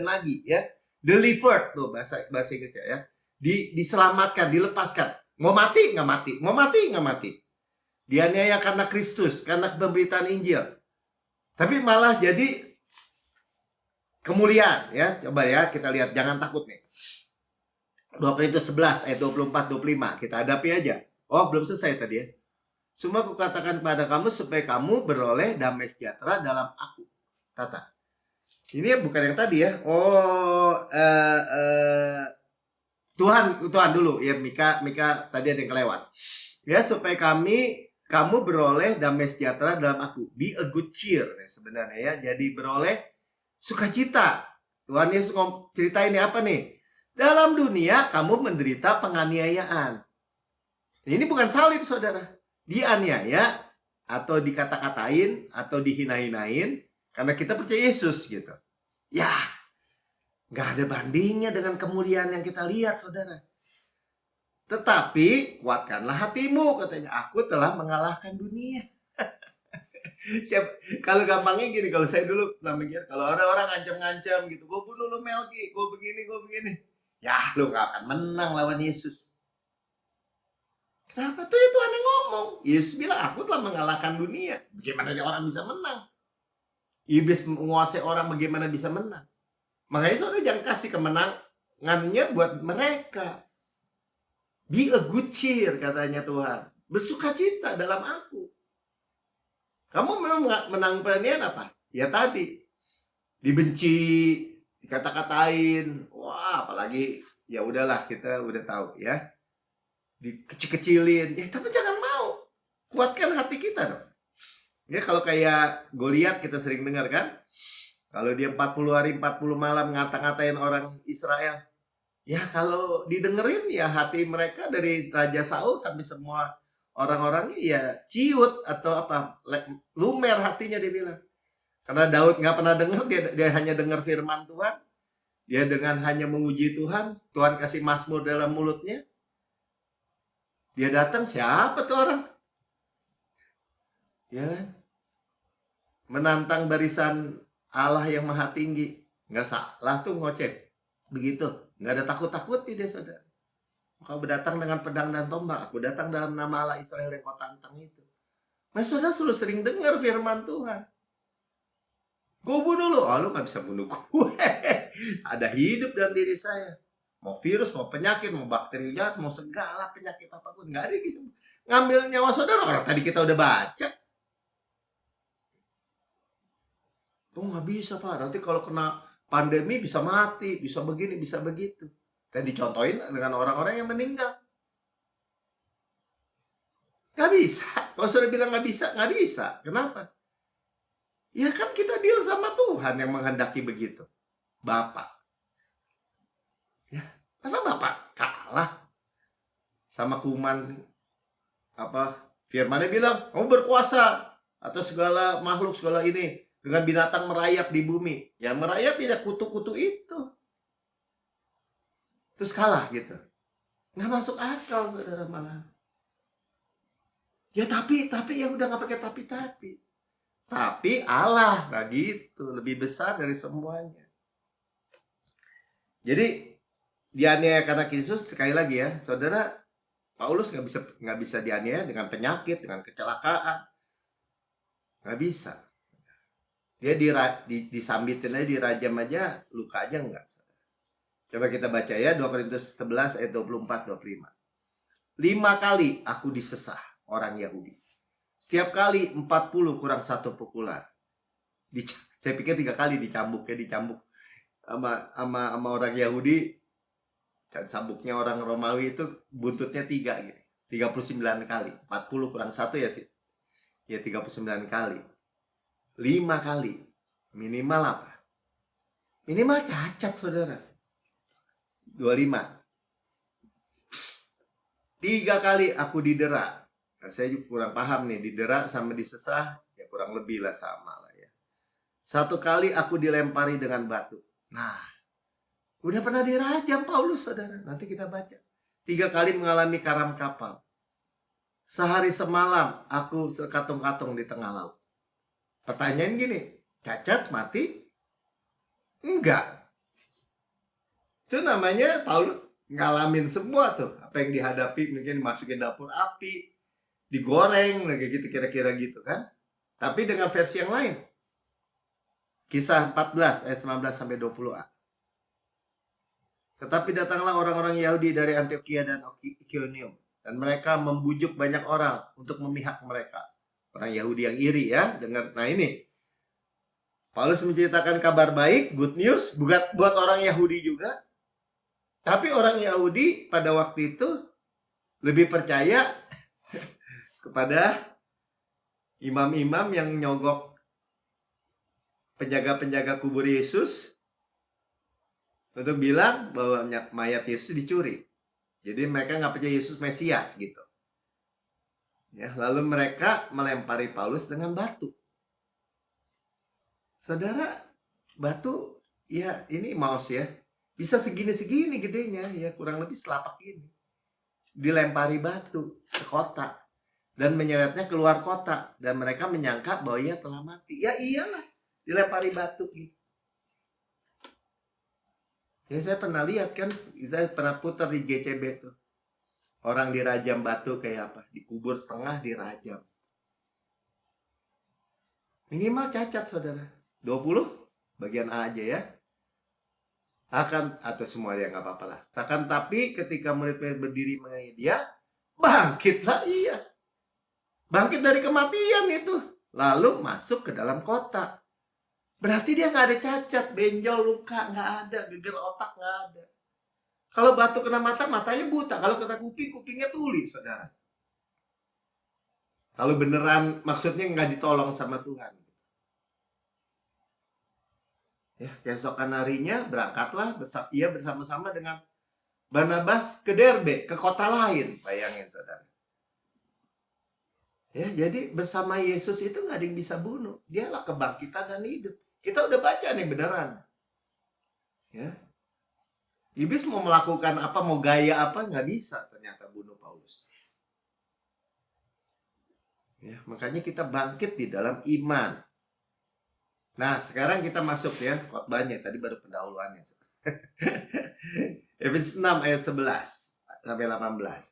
[SPEAKER 1] lagi ya. Delivered tuh bahasa Inggrisnya ya. Diselamatkan, dilepaskan. Mau mati nggak mati, mau mati nggak mati. Dianiaya karena Kristus, karena pemberitaan Injil. Tapi malah jadi kemuliaan ya. Coba ya kita lihat, jangan takut nih. 2 Korintus 11 ayat 24-25 kita hadapi aja. Oh, belum selesai tadi ya. Semua kukatakan pada kamu supaya kamu beroleh damai sejahtera dalam aku. Tata. Ini bukan yang tadi ya. Oh, Tuhan dulu ya. Mika tadi ada yang kelewat. Ya, supaya kamu beroleh damai sejahtera dalam aku. Be a good cheer sebenarnya ya. Jadi beroleh sukacita. Tuhan Yesus ceritain ini apa nih? Dalam dunia kamu menderita penganiayaan. Ini bukan salib, saudara. Dianiaya atau dikata-katain atau dihina-hinain karena kita percaya Yesus gitu. Ya, nggak ada bandingnya dengan kemuliaan yang kita lihat, saudara. Tetapi kuatkanlah hatimu, katanya. Aku telah mengalahkan dunia. Kalau gampangnya gini, kalau saya dulu namanya, kalau orang ngancam-ngancam gitu, gue bunuh lu Melki, gue begini. Ya, lu gak akan menang lawan Yesus. Kenapa tuh ya Tuhan yang ngomong? Yesus bilang, aku telah mengalahkan dunia. Bagaimana orang bisa menang? Iblis menguasai orang, bagaimana bisa menang? Makanya saudara jangan kasih kemenangannya buat mereka. Be a good cheer, katanya Tuhan. Bersukacita dalam aku. Kamu memang menang peranian apa? Ya tadi. Dibenci, dikata-katain. Wah, apalagi ya udahlah, kita udah tahu ya. Dikecil-kecilin. Ya, tapi jangan mau. Kuatkan hati kita dong. Ya, kalau kayak Goliat kita sering dengar kan? Kalau dia 40 hari 40 malam ngata-ngatain orang Israel. Ya, kalau didengerin ya hati mereka dari Raja Saul sampai semua orang-orangnya ya ciut atau apa? Lumer hatinya dia bilang. Karena Daud nggak pernah dengar, dia hanya dengar firman Tuhan. Dia dengan hanya memuji Tuhan, Tuhan kasih mazmur dalam mulutnya. Dia datang, siapa tuh orang? Ya kan? Menantang barisan Allah yang maha tinggi. Nggak salah tuh ngoceh. Begitu. Nggak ada takut-takut dia, saudara. Kau datang dengan pedang dan tombak. Aku datang dalam nama Allah Israel yang kau tantang itu. Mas saudara selalu sering dengar firman Tuhan. Gue bunuh lo. Oh, lo gak bisa bunuh gue. Ada hidup dalam diri saya. Mau virus, mau penyakit, mau bakteri jahat, mau segala penyakit apapun. Gak ada yang bisa ngambil nyawa saudara. Orang tadi kita udah baca. Oh gak bisa Pak. Nanti kalau kena pandemi bisa mati. Bisa begini, bisa begitu. Dan dicontohin dengan orang-orang yang meninggal. Gak bisa. Kalau sudah bilang gak bisa, gak bisa. Kenapa? Ya kan kita deal sama Tuhan yang menghendaki begitu. Bapak. Ya, masa Bapak kalah sama kuman firman-Nya bilang, kamu berkuasa atas segala makhluk, segala ini, dengan binatang merayap di bumi. Ya merayap tidak kutu-kutu itu. Terus kalah gitu. Nggak masuk akal, saudara malah. Ya tapi ya udah nggak pakai tapi. Tapi Allah, nah gitu, lebih besar dari semuanya. Jadi dianiaya karena Kristus, sekali lagi ya, saudara, Paulus nggak bisa dianiaya dengan penyakit, dengan kecelakaan, nggak bisa. Dia disambitin aja, dirajam aja, luka aja enggak. Coba kita baca ya, 2 Korintus 11 ayat 24-25. 5 kali aku disesah orang Yahudi. Setiap kali 40 kurang 1 pukulan. Saya pikir 3 kali dicambuk sama orang Yahudi. Dan cambuknya orang Romawi itu buntutnya 3 gitu. 39 kali. 40 kurang 1 ya sih. Ya 39 kali. 5 kali. Minimal apa? Minimal cacat, saudara. 25. 3 kali aku didera. Nah, saya juga kurang paham nih. Didera sama disesah. Ya kurang lebih lah sama lah ya. 1 kali aku dilempari dengan batu. Nah, udah pernah dirajam Paulus, saudara. Nanti kita baca. 3 kali mengalami karam kapal. Sehari semalam aku sekatung-katung di tengah laut. Pertanyaan gini, cacat mati? Enggak. Itu namanya Paulus ngalamin semua tuh. Apa yang dihadapi, mungkin dimasukin dapur api, digoreng, kayak gitu, kira-kira gitu kan. Tapi dengan versi yang lain. Kisah 14 ayat 19-20a. Tetapi datanglah orang-orang Yahudi dari Antioquia dan Iconium, dan mereka membujuk banyak orang untuk memihak mereka. Orang Yahudi yang iri ya, dengar. Nah ini, Paulus menceritakan kabar baik, good news, buat orang Yahudi juga. Tapi orang Yahudi pada waktu itu lebih percaya kepada imam-imam yang nyogok penjaga-penjaga kubur Yesus untuk bilang bahwa mayat Yesus dicuri. Jadi mereka nggak percaya Yesus Mesias gitu. Ya, lalu mereka melempari Paulus dengan batu. Saudara, batu ya ini mouse ya. Bisa segini-segini gedenya ya, kurang lebih selapak ini. Dilempari batu sekota dan menyeretnya keluar kota, dan mereka menyangka bahwa ia telah mati. Ya iyalah, dilempari batu gitu. Ya saya pernah lihat kan, kita pernah putar di GCB tuh. Orang dirajam batu kayak apa? Dikubur setengah, dirajam. Minimal cacat, saudara. 20 bagian A aja ya. Atau semua dia nggak apa-apa lah. Tapi ketika murid-murid berdiri mengenai dia, bangkitlah ia. Bangkit dari kematian itu. Lalu masuk ke dalam kota. Berarti dia nggak ada cacat, benjol, luka nggak ada, geger otak nggak ada. Kalau batu kena mata, matanya buta. Kalau kena kuping, kupingnya tuli, saudara. Kalau beneran maksudnya nggak ditolong sama Tuhan. Ya, keesokan harinya berangkatlah ia bersama-sama dengan Barnabas ke Derbe, ke kota lain. Bayangin, saudara. Ya, jadi bersama Yesus itu nggak ada yang bisa bunuh. Dialah kebangkitan dan hidup. Kita udah baca nih beneran. Ya. Iblis mau melakukan apa, mau gaya apa, nggak bisa ternyata bunuh Paulus. Ya, makanya kita bangkit di dalam iman. Nah, sekarang kita masuk ya khotbahnya. Tadi baru pendahuluannya. Efesus 6 ayat 11 sampai 18.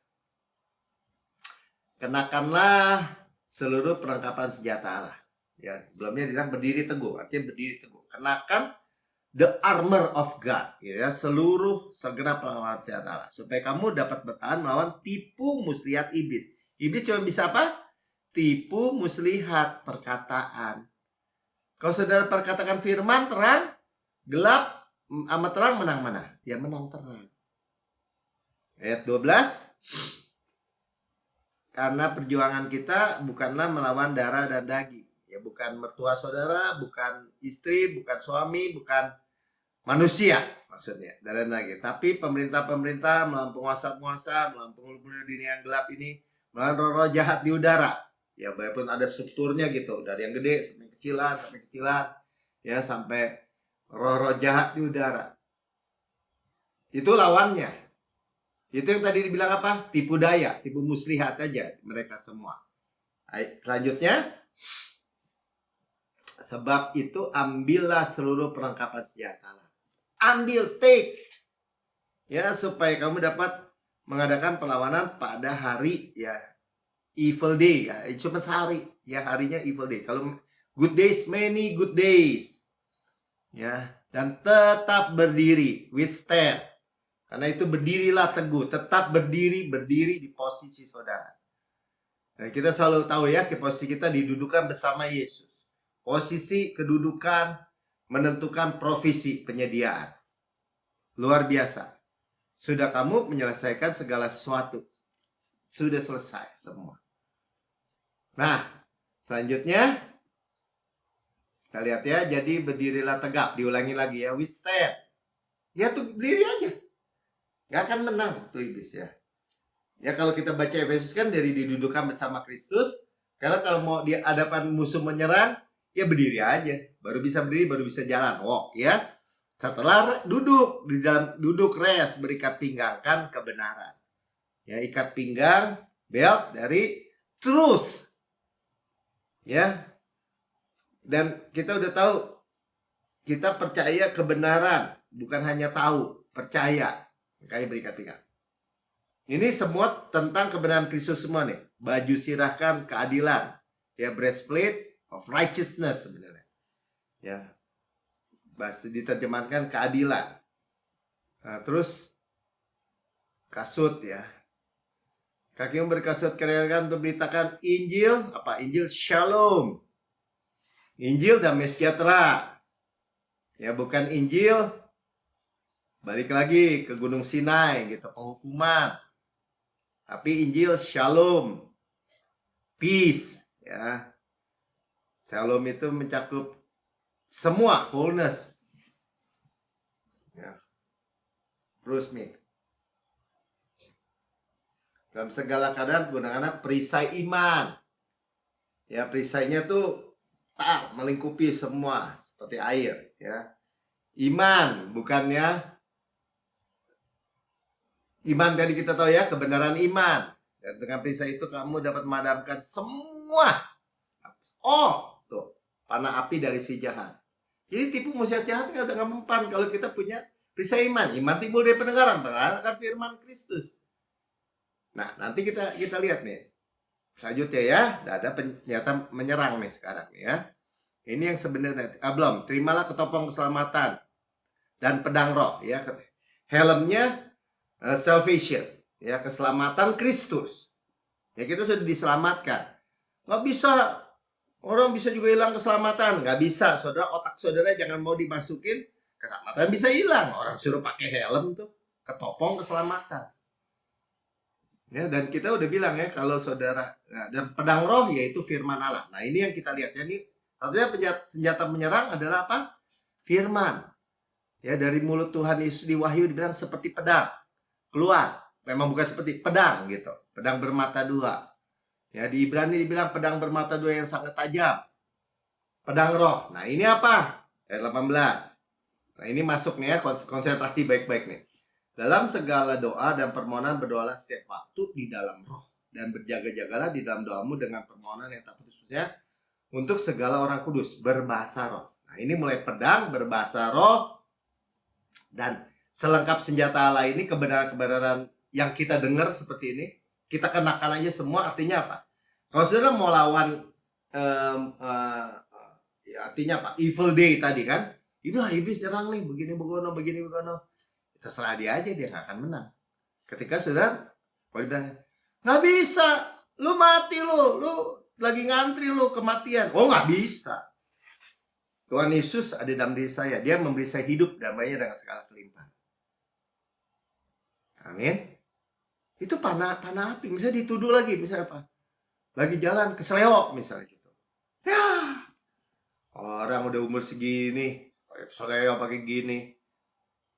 [SPEAKER 1] Kenakanlah seluruh perlengkapan senjata Allah. Ya, belumnya bilang berdiri teguh, artinya berdiri teguh. Kenakan the armor of God, ya, seluruh segenap perlengkapan senjata Allah, supaya kamu dapat bertahan melawan tipu muslihat iblis. Iblis cuma bisa apa? Tipu muslihat perkataan. Kalau saudara perkatakan firman terang, gelap sama terang menang mana? Ya menang terang. Ayat 12. Karena perjuangan kita bukanlah melawan darah dan daging. Ya bukan mertua saudara, bukan istri, bukan suami, bukan manusia maksudnya. Dan lagi. Tapi pemerintah-pemerintah, melawan penguasa-penguasa, melawan penghulu dunia yang gelap ini, melawan roh-roh jahat di udara. Ya walaupun ada strukturnya gitu, dari yang gede sampai kecilan, ya sampai roh-roh jahat di udara. Itu lawannya. Itu yang tadi dibilang apa? Tipu daya, tipu muslihat aja mereka semua. Selanjutnya, sebab itu ambillah seluruh perlengkapan senjata. Ambil, take. Ya, supaya kamu dapat mengadakan perlawanan pada hari ya evil day. Ya, cuma sehari, ya harinya evil day. Kalau Good days, many good days. Ya, dan tetap berdiri, withstand. Karena itu berdirilah teguh, tetap berdiri di posisi saudara. Dan kita selalu tahu ya, posisi kita didudukan bersama Yesus. Posisi kedudukan menentukan provisi penyediaan. Luar biasa. Sudah kamu menyelesaikan segala sesuatu. Sudah selesai semua. Nah, selanjutnya kita lihat ya, jadi berdirilah tegap. Diulangi lagi ya, withstand. Ya tuh berdiri aja. Gak akan menang tuh iblis ya. Ya kalau kita baca Efesus kan dari didudukan bersama Kristus. Karena kalau mau di hadapan musuh menyerang, ya berdiri aja. Baru bisa berdiri, baru bisa jalan. Walk ya. Setelah duduk, di dalam duduk rest, berikat pinggangkan kebenaran. Ya, ikat pinggang, belt dari truth. Ya. Dan kita udah tahu, kita percaya kebenaran, bukan hanya tahu, percaya. Makanya berikat pinggang. Ini semua tentang kebenaran Kristus semua nih. Baju sirahkan keadilan. Ya, breastplate of righteousness sebenarnya. Ya. Bahasa diterjemahkan keadilan. Nah, terus kasut ya. Kakimu berkasut kerelaan untuk beritakan Injil. Apa? Injil Shalom. Injil damai sejahtera. Ya, bukan Injil balik lagi ke Gunung Sinai gitu, penghukuman. Tapi Injil Shalom. Peace ya. Shalom itu mencakup semua, wholeness. Ya. Terus nih. Dalam segala keadaan gunakanlah perisai iman. Ya, perisainya tuh melingkupi semua seperti air ya. Iman bukannya iman tadi kita tahu ya, kebenaran iman. Dan dengan perisai itu kamu dapat memadamkan semua. Oh, tuh, panah api dari si jahat. Jadi tipu musyiat jahat kan udah gak mempan kalau kita punya perisai iman. Iman timbul dari pendengaran akan firman Kristus. Nah, nanti kita lihat nih. Selanjutnya ya, ada senjata menyerang nih sekarang ya. Ini yang sebenarnya belum. Terimalah ketopong keselamatan dan pedang roh ya. Helmnya salvation ya, keselamatan Kristus. Ya, kita sudah diselamatkan. Nggak bisa. Orang bisa juga hilang keselamatan. Nggak bisa, saudara. Otak saudara jangan mau dimasukin. Keselamatan bisa hilang. Orang suruh pakai helm tuh. Ketopong keselamatan. Ya, dan kita udah bilang ya, kalau saudara, dan pedang roh yaitu firman Allah. Nah, ini yang kita lihat ya. Ini satunya senjata menyerang adalah apa? Firman. Ya, dari mulut Tuhan Yesus di Wahyu dibilang seperti pedang. Keluar. Memang bukan seperti pedang gitu. Pedang bermata dua. Ya, di Ibrani dibilang pedang bermata dua yang sangat tajam. Pedang roh. Nah, ini apa? Ayat 18. Nah, ini masuk nih ya, konsentrasi baik-baik nih. Dalam segala doa dan permohonan berdoalah setiap waktu di dalam roh. Dan berjaga-jagalah di dalam doamu dengan permohonan yang tak putus-putusnya untuk segala orang kudus berbahasa roh. Nah, ini mulai pedang, berbahasa roh, dan selengkap senjata Allah ini, kebenaran-kebenaran yang kita dengar seperti ini, kita kenakan aja semua. Artinya apa? Kalau saudara mau lawan ya, artinya apa? Evil day tadi kan, itulah iblis nyerang nih, begini begono. Terserah dia aja, dia gak akan menang. Ketika saudara, kalau dibilang nggak bisa, lu mati lu lagi ngantri lu kematian. Oh, nggak bisa. Tuhan Yesus ada dalam diri saya, dia memberi saya hidup damainya dengan segala kelimpahan. Amin. Itu panah api. Misalnya dituduh lagi, misalnya apa? Lagi jalan keselewok misalnya gitu. Ya, orang udah umur segini, keselewok pakai gini,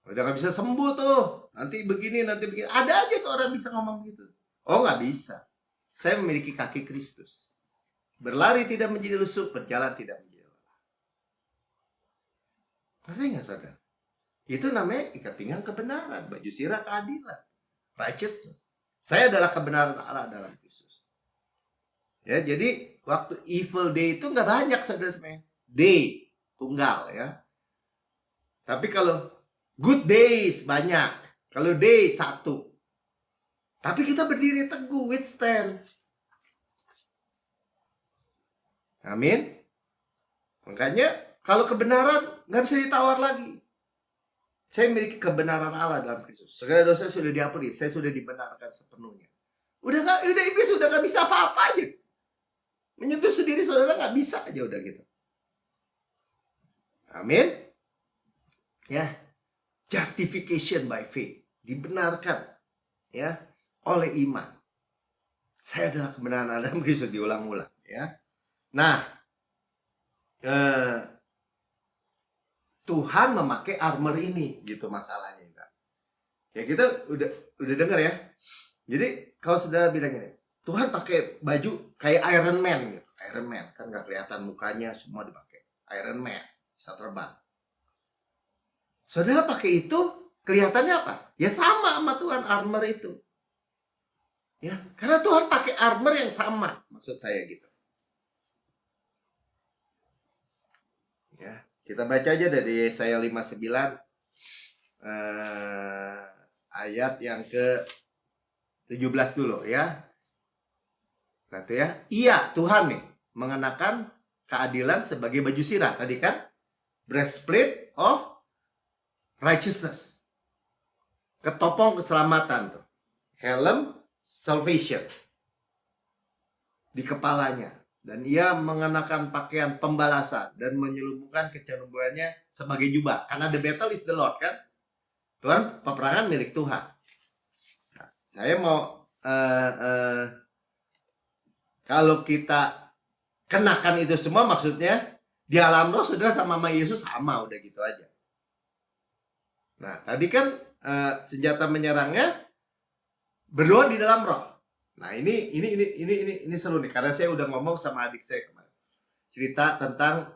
[SPEAKER 1] udah gak bisa sembuh tuh. Nanti begini. Ada aja tuh orang bisa ngomong gitu. Oh, gak bisa. Saya memiliki kaki Kristus. Berlari tidak menjadi lesu, berjalan tidak menjadi lelah. Ngerti gak saudara? Itu namanya ikat pinggang kebenaran, baju sirah keadilan, righteousness. Saya adalah kebenaran Allah dalam Kristus. Ya, jadi waktu evil day itu nggak banyak saudara semuanya. Day tunggal ya. Tapi kalau good days banyak. Kalau day satu. Tapi kita berdiri teguh, withstand. Amin. Makanya kalau kebenaran nggak bisa ditawar lagi. Saya memiliki kebenaran Allah dalam Kristus. Segala dosa sudah diampuni. Saya sudah dibenarkan sepenuhnya. Udah iblis udah nggak bisa apa-apa aja. Menyentuh sendiri saudara nggak bisa aja udah gitu. Amin. Ya, justification by faith, dibenarkan ya oleh iman. Saya adalah kebenaran Allah dalam Kristus, diulang-ulang ya. Nah, Tuhan memakai armor ini gitu masalahnya. Ya kita udah dengar ya. Jadi kalau saudara bilang ini, Tuhan pakai baju kayak Iron Man gitu. Iron Man kan nggak kelihatan mukanya, semua dipakai. Iron Man bisa terbang. Saudara pakai itu kelihatannya apa? Ya sama Tuhan armor itu. Ya, karena Tuhan pakai armor yang sama, maksud saya gitu. Ya, kita baca aja dari Yesaya 59 ayat yang ke 17 dulu ya. Nanti ya. Iya, Tuhan nih mengenakan keadilan sebagai baju sirah. Tadi kan breastplate of righteousness. Ketopong keselamatan tuh. Helm salvation di kepalanya. Dan ia mengenakan pakaian pembalasan dan menyelubungkan kecanduannya sebagai jubah. Karena the battle is the Lord kan. Tuhan, peperangan milik Tuhan. Nah, saya mau kalau kita kenakan itu semua, maksudnya di alam roh saudara sama Yesus sama, udah gitu aja. Nah, tadi kan senjata menyerangnya berdoa di dalam roh. Nah, ini seru nih, karena saya udah ngomong sama adik saya kemarin. Cerita tentang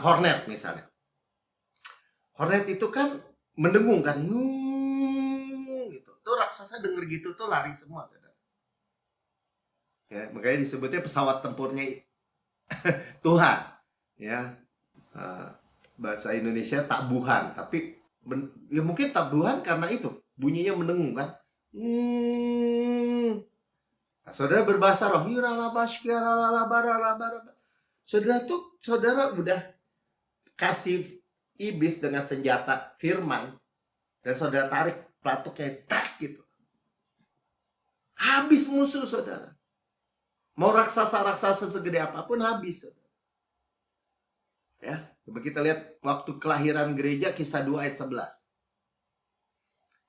[SPEAKER 1] Hornet misalnya. Hornet itu kan mendengung kan, gitu. Tuh raksasa denger gitu tuh lari semua, saudara. Ya, makanya disebutnya pesawat tempurnya Tuhan. Ya, bahasa Indonesia tabuhan, tapi ya mungkin tabuhan karena itu bunyinya mendengung kan. Nah, saudara berbahasa roh, saudara udah kasih iblis dengan senjata firman, dan saudara tarik pelatuknya tak gitu, habis musuh saudara. Mau raksasa segede apapun habis saudara. Ya, coba kita lihat waktu kelahiran gereja, Kisah 2 ayat 11.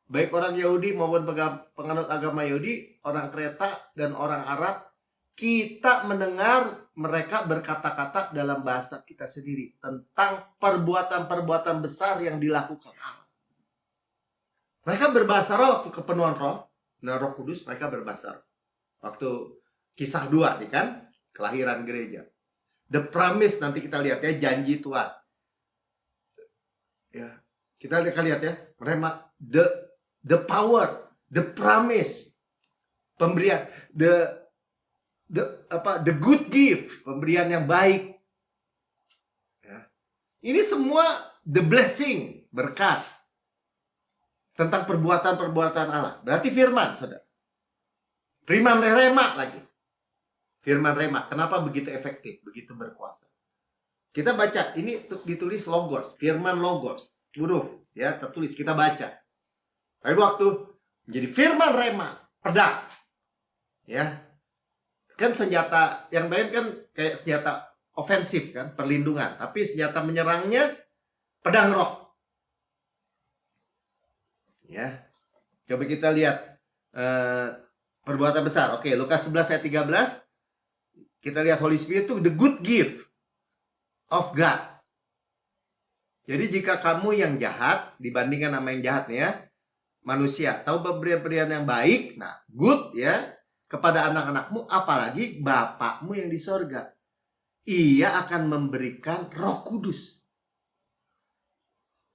[SPEAKER 1] Baik orang Yahudi maupun penganut agama Yahudi, orang Kreta dan orang Arab, kita mendengar mereka berkata-kata dalam bahasa kita sendiri tentang perbuatan-perbuatan besar yang dilakukan Allah. Mereka berbahasa roh waktu kepenuhan roh, nah Roh Kudus, mereka berbahasa roh. Waktu Kisah 2 nih kan, kelahiran gereja. The promise, nanti kita lihat ya, janji Tuhan. Ya, kita lihat ya, mereka the power, the promise, pemberian, the good gift, pemberian yang baik. Ya. Ini semua the blessing, berkat tentang perbuatan-perbuatan Allah. Berarti firman, saudara. Firman rema lagi. Firman rema, kenapa begitu efektif, begitu berkuasa? Kita baca, ini ditulis logos, firman logos, huruf, ya tertulis, kita baca. Tapi waktu menjadi firman rema, pedang, ya kan senjata yang lain kan kayak senjata ofensif kan, perlindungan, tapi senjata menyerangnya pedang roh. Ya, coba kita lihat perbuatan besar. Oke, Lukas 11 ayat 13. Kita lihat Holy Spirit itu the good gift of God. Jadi jika kamu yang jahat dibandingkan sama yang jahatnya, manusia tahu pemberian-pemberian yang baik, nah good ya, kepada anak-anakmu, apalagi Bapakmu yang di sorga. Ia akan memberikan Roh Kudus.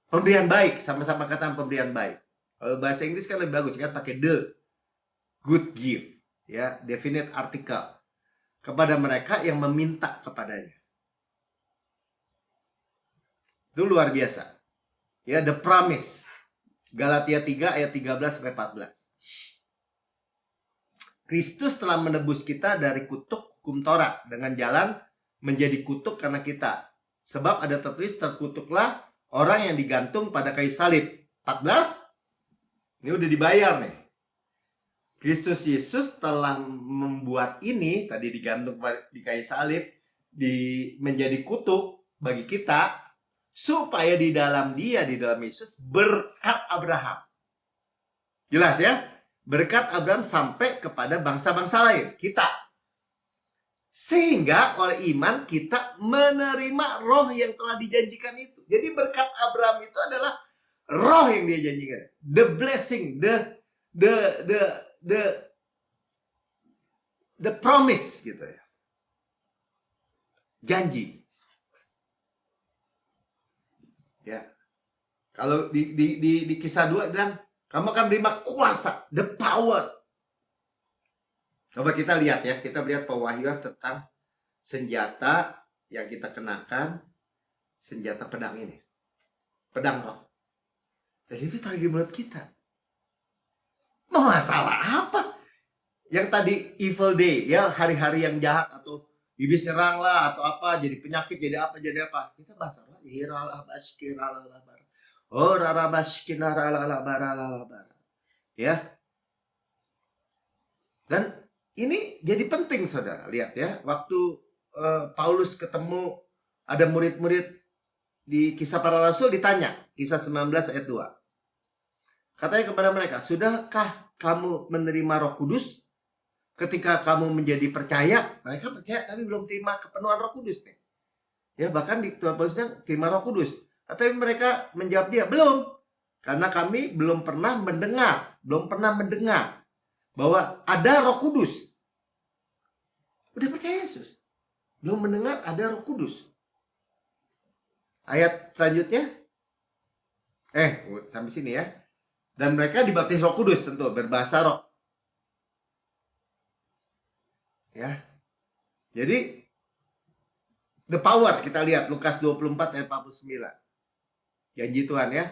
[SPEAKER 1] Pemberian baik, sama-sama kata pemberian baik. Kalau bahasa Inggris kan lebih bagus kan, pakai the good gift, ya, definite article, kepada mereka yang meminta kepadanya. Itu luar biasa. Ya, the promise. Galatia 3 ayat 13 sampai 14. Kristus telah menebus kita dari kutuk hukum Taurat dengan jalan menjadi kutuk karena kita. Sebab ada tertulis, terkutuklah orang yang digantung pada kayu salib. 14. Ini udah dibayar nih. Kristus Yesus telah membuat ini, tadi digantung di kayu salib, menjadi kutuk bagi kita, supaya di dalam dia, di dalam Yesus, berkat Abraham. Jelas ya? Berkat Abraham sampai kepada bangsa-bangsa lain, kita. Sehingga oleh iman kita menerima roh yang telah dijanjikan itu. Jadi berkat Abraham itu adalah roh yang dia janjikan. The blessing, the promise gitu ya. Janji. Ya. Kalau di kisah 2 bilang kamu akan menerima kuasa, the power. Coba kita lihat ya, kita lihat pewahyuan tentang senjata yang kita kenakan, senjata pedang ini. Pedang roh. Dan itu taruh di mulut kita. Masalah apa? Yang tadi evil day, ya hari-hari yang jahat atau iblis nyerang lah atau apa, jadi penyakit, jadi apa. Kita bahas apa? Ya. Dan ini jadi penting saudara, lihat ya. Waktu Paulus ketemu ada murid-murid di Kisah Para Rasul ditanya, Kisah 19 ayat 2. Katanya kepada mereka, sudahkah kamu menerima Roh Kudus? Ketika kamu menjadi percaya, mereka percaya tapi belum terima kepenuhan Roh Kudus nih. Ya, bahkan di Tuhan Paulus bilang terima Roh Kudus. Tapi mereka menjawab dia, belum. Karena kami belum pernah mendengar bahwa ada Roh Kudus. Udah percaya Yesus. Belum mendengar ada Roh Kudus. Ayat selanjutnya. Sampai sini ya. Dan mereka dibaptis Roh Kudus tentu, berbahasa roh. Ya. Jadi the power kita lihat Lukas 24 ayat 49. Janji Tuhan ya.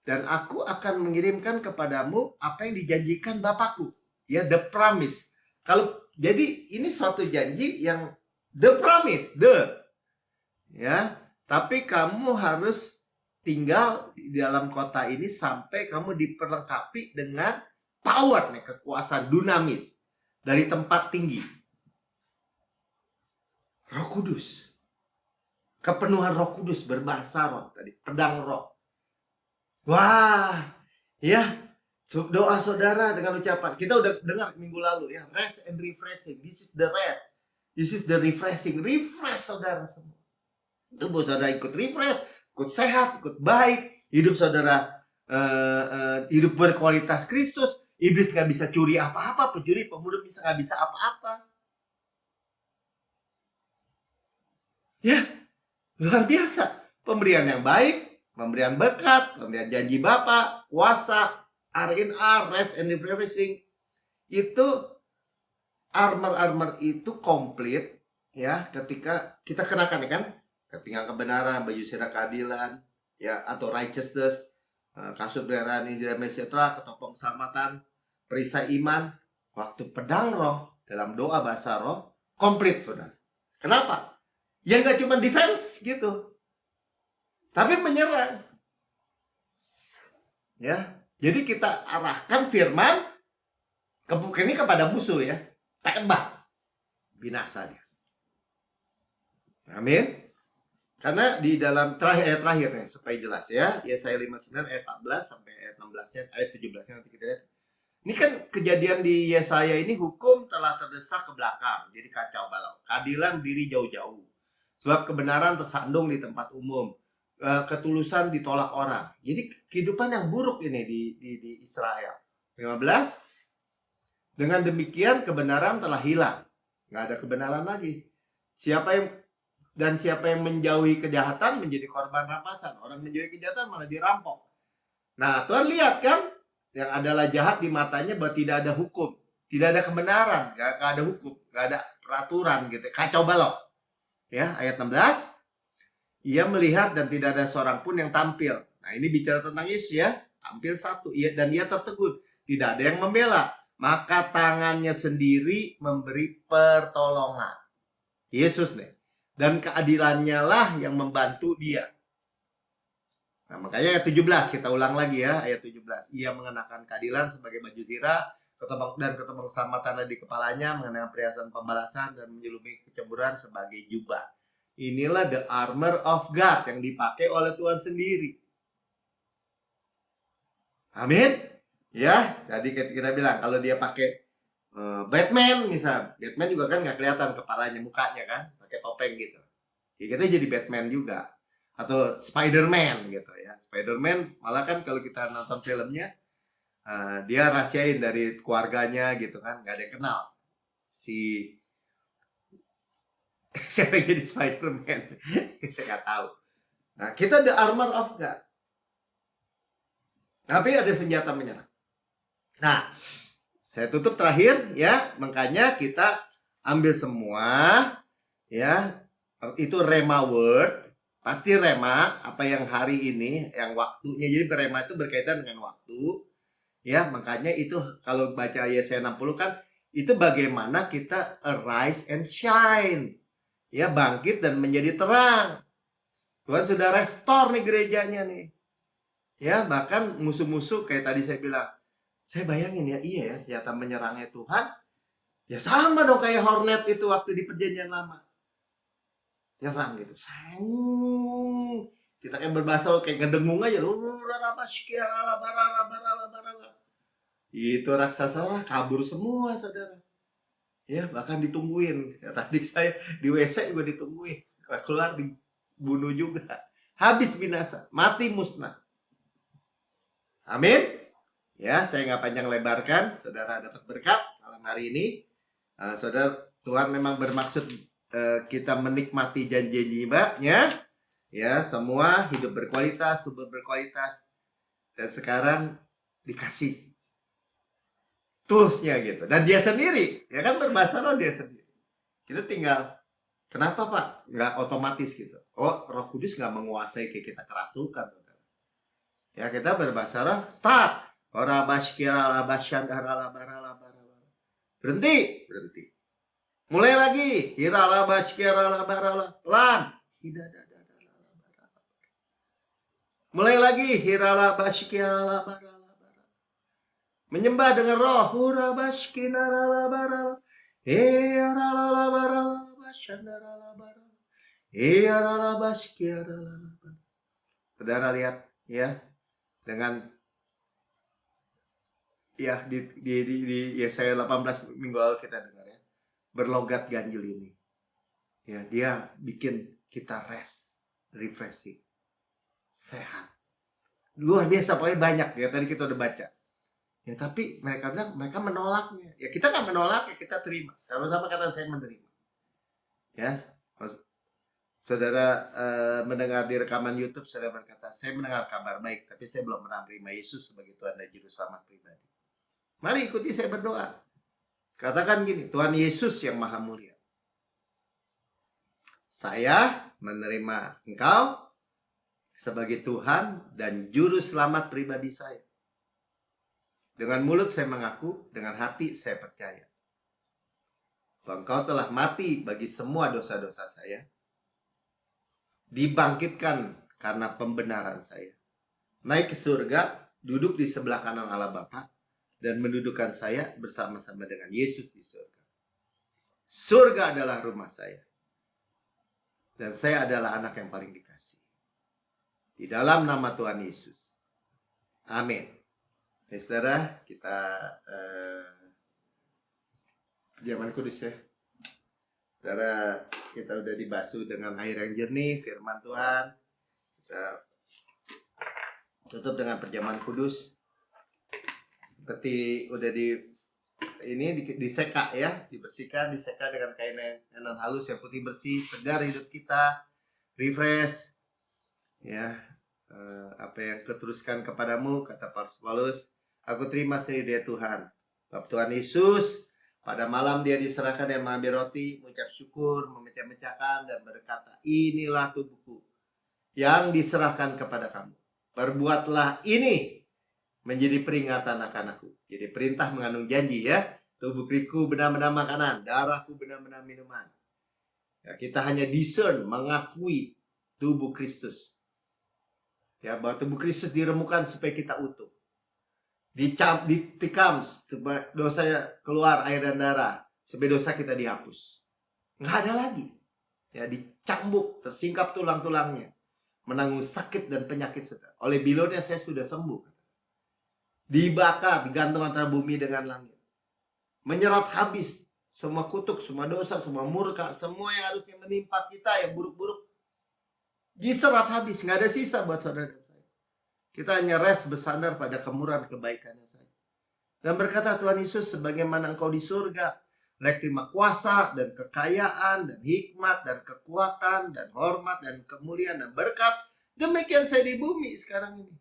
[SPEAKER 1] Dan aku akan mengirimkan kepadamu apa yang dijanjikan Bapakku. Ya, the promise. Jadi ini suatu janji yang the promise, ya. Tapi kamu harus tinggal di dalam kota ini sampai kamu diperlengkapi dengan power nih, kekuasaan dunamis dari tempat tinggi. Roh Kudus. Kepenuhan Roh Kudus, berbahasa roh tadi, pedang roh. Wah, ya. Doa saudara dengan ucapan. Kita udah dengar minggu lalu ya, rest and refreshing. This is the rest. This is the refreshing. Refresh saudara semua. Tubuh saudara ikut refresh, ikut sehat, ikut baik. Hidup saudara hidup berkualitas Kristus. Iblis gak bisa curi apa-apa. Pencuri, pemuda gak bisa apa-apa. Ya, luar biasa. Pemberian yang baik, pemberian berkat, pemberian janji Bapa, kuasa, R&R, rest and refreshing. Itu armor itu komplit ya ketika kita kenakan ya kan. Ketika kebenaran, baju sirah keadilan, ya atau righteousness, kasut berani damai sejahtera, ketopong keselamatan, perisai iman, waktu pedang roh dalam doa bahasa roh komplit saudara. Kenapa? Ya nggak cuma defense gitu, tapi menyerang. Ya, jadi kita arahkan firman ini kepada musuh ya, tembak, binasa dia. Amin. Karena di dalam terakhir nih supaya jelas ya, Yesaya 59 ayat 14 sampai ayat 16-nya, ayat 17-nya nanti kita lihat. Ini kan kejadian di Yesaya ini, hukum telah terdesak ke belakang, jadi kacau balau. Keadilan diri jauh-jauh. Sebab kebenaran tersandung di tempat umum. Ketulusan ditolak orang. Jadi kehidupan yang buruk ini di Israel. 15. Dengan demikian kebenaran telah hilang. Nggak ada kebenaran lagi. Siapa yang menjauhi kejahatan menjadi korban rampasan. Orang menjauhi kejahatan malah dirampok. Nah, Tuhan lihat kan, yang adalah jahat di matanya bahwa tidak ada hukum, tidak ada kebenaran, nggak ada hukum, nggak ada peraturan gitu. Kacau balau. Ya, ayat 16. Ia melihat dan tidak ada seorang pun yang tampil. Nah, ini bicara tentang Yesus ya. Tampil satu. Dan ia tertegun. Tidak ada yang membela. Maka tangannya sendiri memberi pertolongan. Yesus nih. dan keadilannya lah yang membantu dia. Nah, makanya ayat 17 kita ulang lagi ya, ayat 17. Ia mengenakan keadilan sebagai baju zirah, ketopeng keselamatan di kepalanya, mengenakan perhiasan pembalasan dan menjelumi kecemburuan sebagai jubah. Inilah the armor of God yang dipakai oleh Tuhan sendiri. Amin. Ya, jadi kita bilang kalau dia pakai Batman misal, Batman juga kan nggak kelihatan kepalanya, mukanya kan, pakai topeng gitu. Ya kita jadi Batman juga. Atau Spider-Man gitu ya. Spider-Man malah kan kalau kita nonton filmnya, dia rahasiain dari keluarganya gitu kan, nggak ada yang kenal si siapa yang jadi Spider-Man. Kita nggak tahu. Nah, kita the armor of God. Tapi ada senjata menyerang. Nah, saya tutup terakhir ya, makanya kita ambil semua ya, itu rema word, pasti rema apa yang hari ini, yang waktunya. Jadi rema itu berkaitan dengan waktu ya, makanya itu kalau baca Yesaya 60 kan itu bagaimana kita arise and shine ya, bangkit dan menjadi terang. Tuhan sudah restore nih gerejanya nih ya, bahkan musuh-musuh kayak tadi saya bilang, saya bayangin ya, iya ya, senjata menyerangnya Tuhan ya sama dong kayak Hornet itu waktu di perjanjian lama, nyerang gitu, kita kayak berbahasa kayak ngedengung aja, itu raksasa kabur semua saudara ya, bahkan ditungguin ya, tadi saya di WC juga ditungguin, keluar dibunuh juga, habis binasa, mati musnah. Amin. Ya, saya nggak panjang lebarkan, saudara dapat berkat malam hari ini. Saudara, Tuhan memang bermaksud kita menikmati janji-janjinya, ya, semua hidup berkualitas, tubuh berkualitas, dan sekarang dikasih toolsnya gitu, dan dia sendiri, ya kan, berbahasa roh dia sendiri. Kita tinggal, kenapa Pak? Nggak otomatis gitu. Oh, Roh Kudus nggak menguasai kayak kita kerasukan, saudara. Ya, kita berbahasa roh, start. Berhenti. Mulai lagi. Pelan. Mulai lagi. Menyembah dengan roh. Saudara lihat ya, dengan ya di Yesaya 18 minggu lalu kita dengar ya, berlogat ganjil ini ya, dia bikin kita rest, refreshing, sehat, luar biasa, pokoknya banyak ya, tadi kita udah baca ya. Tapi mereka bilang mereka menolaknya ya, kita nggak menolak ya, kita terima sama-sama, kata saya menerima ya. Saudara mendengar di rekaman YouTube, saudara berkata, saya mendengar kabar baik, tapi saya belum pernah menerima Yesus sebagai Tuhan dan Juru Selamat pribadi. Mari ikuti saya berdoa. Katakan gini, Tuhan Yesus yang Maha Mulia, saya menerima Engkau sebagai Tuhan dan Juru Selamat pribadi saya. Dengan mulut saya mengaku, dengan hati saya percaya bahwa Engkau telah mati bagi semua dosa-dosa saya, dibangkitkan karena pembenaran saya, naik ke surga, duduk di sebelah kanan Allah Bapa, dan mendudukkan saya bersama-sama dengan Yesus di surga. Surga adalah rumah saya, dan saya adalah anak yang paling dikasih. Di dalam nama Tuhan Yesus. Amin. Ya, saudara, kita perjamuan kudus ya. Saudara, kita udah dibasuh dengan air yang jernih, firman Tuhan. Kita tutup dengan perjamuan kudus. Seperti udah diseka ya, dibersihkan, diseka dengan kain yang halus yang putih bersih, segar hidup kita, refresh. Ya, apa yang kuteruskan kepadamu, kata Paulus, aku terima sendiri dia Tuhan. Bapa Tuhan Yesus, pada malam dia diserahkan dan mengambil roti, mengucap syukur, memecah-mecahkan dan berkata, inilah tubuhku yang diserahkan kepada kamu. Perbuatlah ini menjadi peringatan akan aku. Jadi perintah mengandung janji ya. Tubuhku benar-benar makanan, darahku benar-benar minuman. Ya, kita hanya discern, mengakui tubuh Kristus. Ya, bahwa tubuh Kristus diremukan supaya kita utuh. Ditikam supaya dosanya keluar air dan darah, supaya dosa kita dihapus. Nggak ada lagi. Ya, dicambuk, tersingkap tulang-tulangnya, menanggung sakit dan penyakit saudara. Oleh bilurnya saya sudah sembuh. Dibakar, digantung antara bumi dengan langit. Menyerap habis semua kutuk, semua dosa, semua murka, semua yang harusnya menimpa kita yang buruk-buruk. Diserap habis, nggak ada sisa buat saudara dan saya. Kita hanya rest bersandar pada kemurahan kebaikannya saja. Dan berkata Tuhan Yesus, sebagaimana engkau di surga, layak terima kuasa dan kekayaan dan hikmat dan kekuatan dan hormat dan kemuliaan dan berkat. Demikian saya di bumi sekarang ini.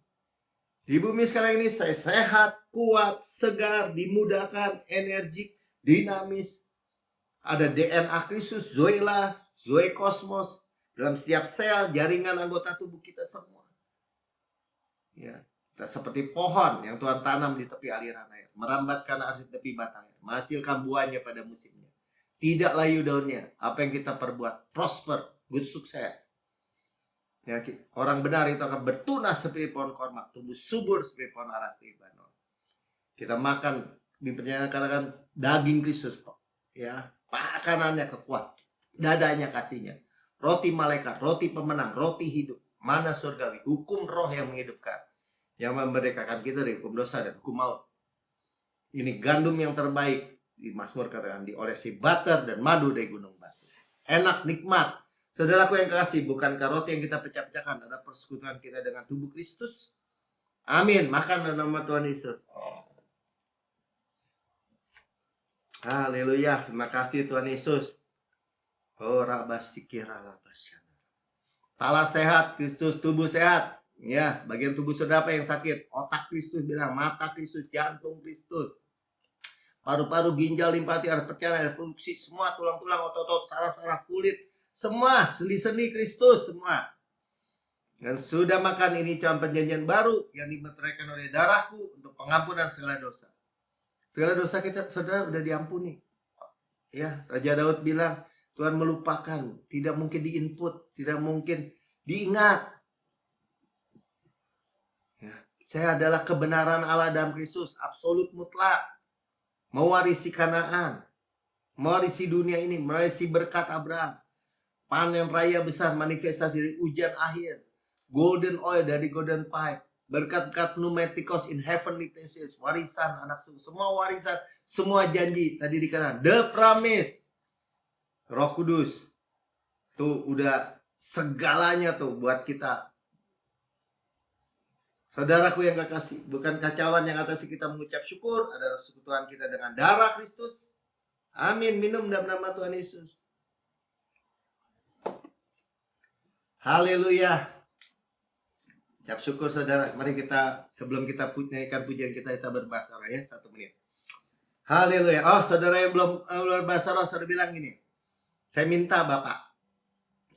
[SPEAKER 1] Di bumi sekarang ini saya sehat, kuat, segar, dimudahkan, energik, dinamis. Ada DNA Kristus, Zoela, Zoe Kosmos dalam setiap sel, jaringan anggota tubuh kita semua. Ya, kita seperti pohon yang Tuhan tanam di tepi aliran air, merambatkan air di tepi batang air, menghasilkan buahnya pada musimnya. Tidak layu daunnya. Apa yang kita perbuat prosper, good sukses. Ya, orang benar itu akan bertunas seperti pohon korma, tumbuh subur seperti pohon ara di Lebanon. Kita makan, dipernyatakan daging Kristus, ya, makanannya kekuat, dadanya kasihnya, roti malaikat, roti pemenang, roti hidup, mana surgawi, hukum roh yang menghidupkan, yang memerdekakan kita dari hukum dosa dan hukum maut. Ini gandum yang terbaik, di Mazmur katakan, diolesi butter dan madu dari gunung batu. Enak, nikmat. Saudaraku yang kekasih, bukankah roti yang kita pecah-pecahkan adalah persekutuan kita dengan tubuh Kristus? Amin. Makan dalam nama Tuhan Yesus. Haleluya. Terima kasih Tuhan Yesus. Kepala sehat, Kristus, tubuh sehat. Ya, bagian tubuh saudara apa yang sakit? Otak Kristus bilang, mata Kristus, jantung Kristus, paru-paru, ginjal, limpa, arah pencernaan, arah produksi, semua tulang-tulang, otot-otot, saraf-saraf, kulit, semua sendi-sendi Kristus semua. Dan sudah makan ini campur perjanjian baru yang dimeteraikan oleh darahku untuk pengampunan segala dosa. Segala dosa kita saudara udah diampuni. Ya, Raja Daud bilang, Tuhan melupakan, tidak mungkin diinput, tidak mungkin diingat. Ya, saya adalah kebenaran Allah dalam Kristus, absolut mutlak. Mewarisi Kanaan, mewarisi dunia ini, mewarisi berkat Abraham. Panen raya besar, manifestasi dari ujian akhir. Golden oil dari golden pipe. Berkat-berkat pneumatikos in heavenly places. Warisan anak suku. Semua warisan, semua janji. Tadi dikatakan, the promise. Roh Kudus. Tuh udah segalanya tuh buat kita. Saudaraku yang kekasih, bukan kacauan yang atasi kita mengucap syukur. Adalah persekutuan kita dengan darah Kristus. Amin. Minum dalam nama Tuhan Yesus. Haleluya. Ucap syukur saudara. Mari kita, sebelum kita naikkan pujian kita berbahasa roh ya, 1 menit. Haleluya. Oh, saudara yang belum berbahasa roh, saudara bilang gini, saya minta Bapak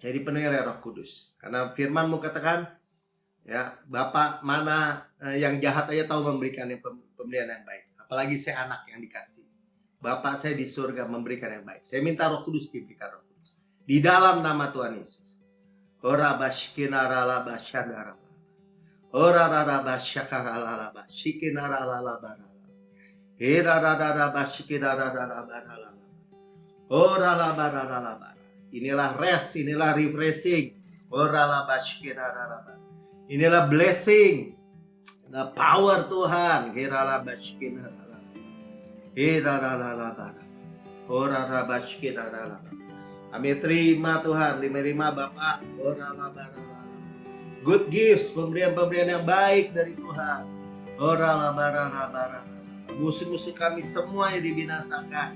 [SPEAKER 1] jadi penuhi oleh Roh Kudus. Karena firman-Mu katakan, ya, Bapak mana yang jahat aja tahu memberikan pemberian yang baik. Apalagi saya anak yang dikasih. Bapak saya di surga memberikan yang baik. Saya minta Roh Kudus diberikan Roh Kudus. Di dalam nama Tuhan Yesus. Ora bashkinara bashandara. Ora rara bashakarala bashikinara barala. Era rara bashikinara barala. Ora la barala barala. Inilah rest, inilah refreshing. Ora la bashikinara barala. Inilah blessing. Inilah power Tuhan. Era la bashikinara. Era rara barala. Ora rara bashikinara barala. Kami terima Tuhan, terima Bapak. Good gifts, pemberian-pemberian yang baik dari Tuhan. Musuh-musuh kami semua yang dibinasakan.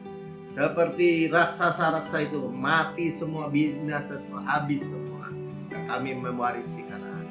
[SPEAKER 1] Seperti raksasa-raksasa itu mati semua, binasa semua, habis semua. Dan kami mewarisi Kanaan.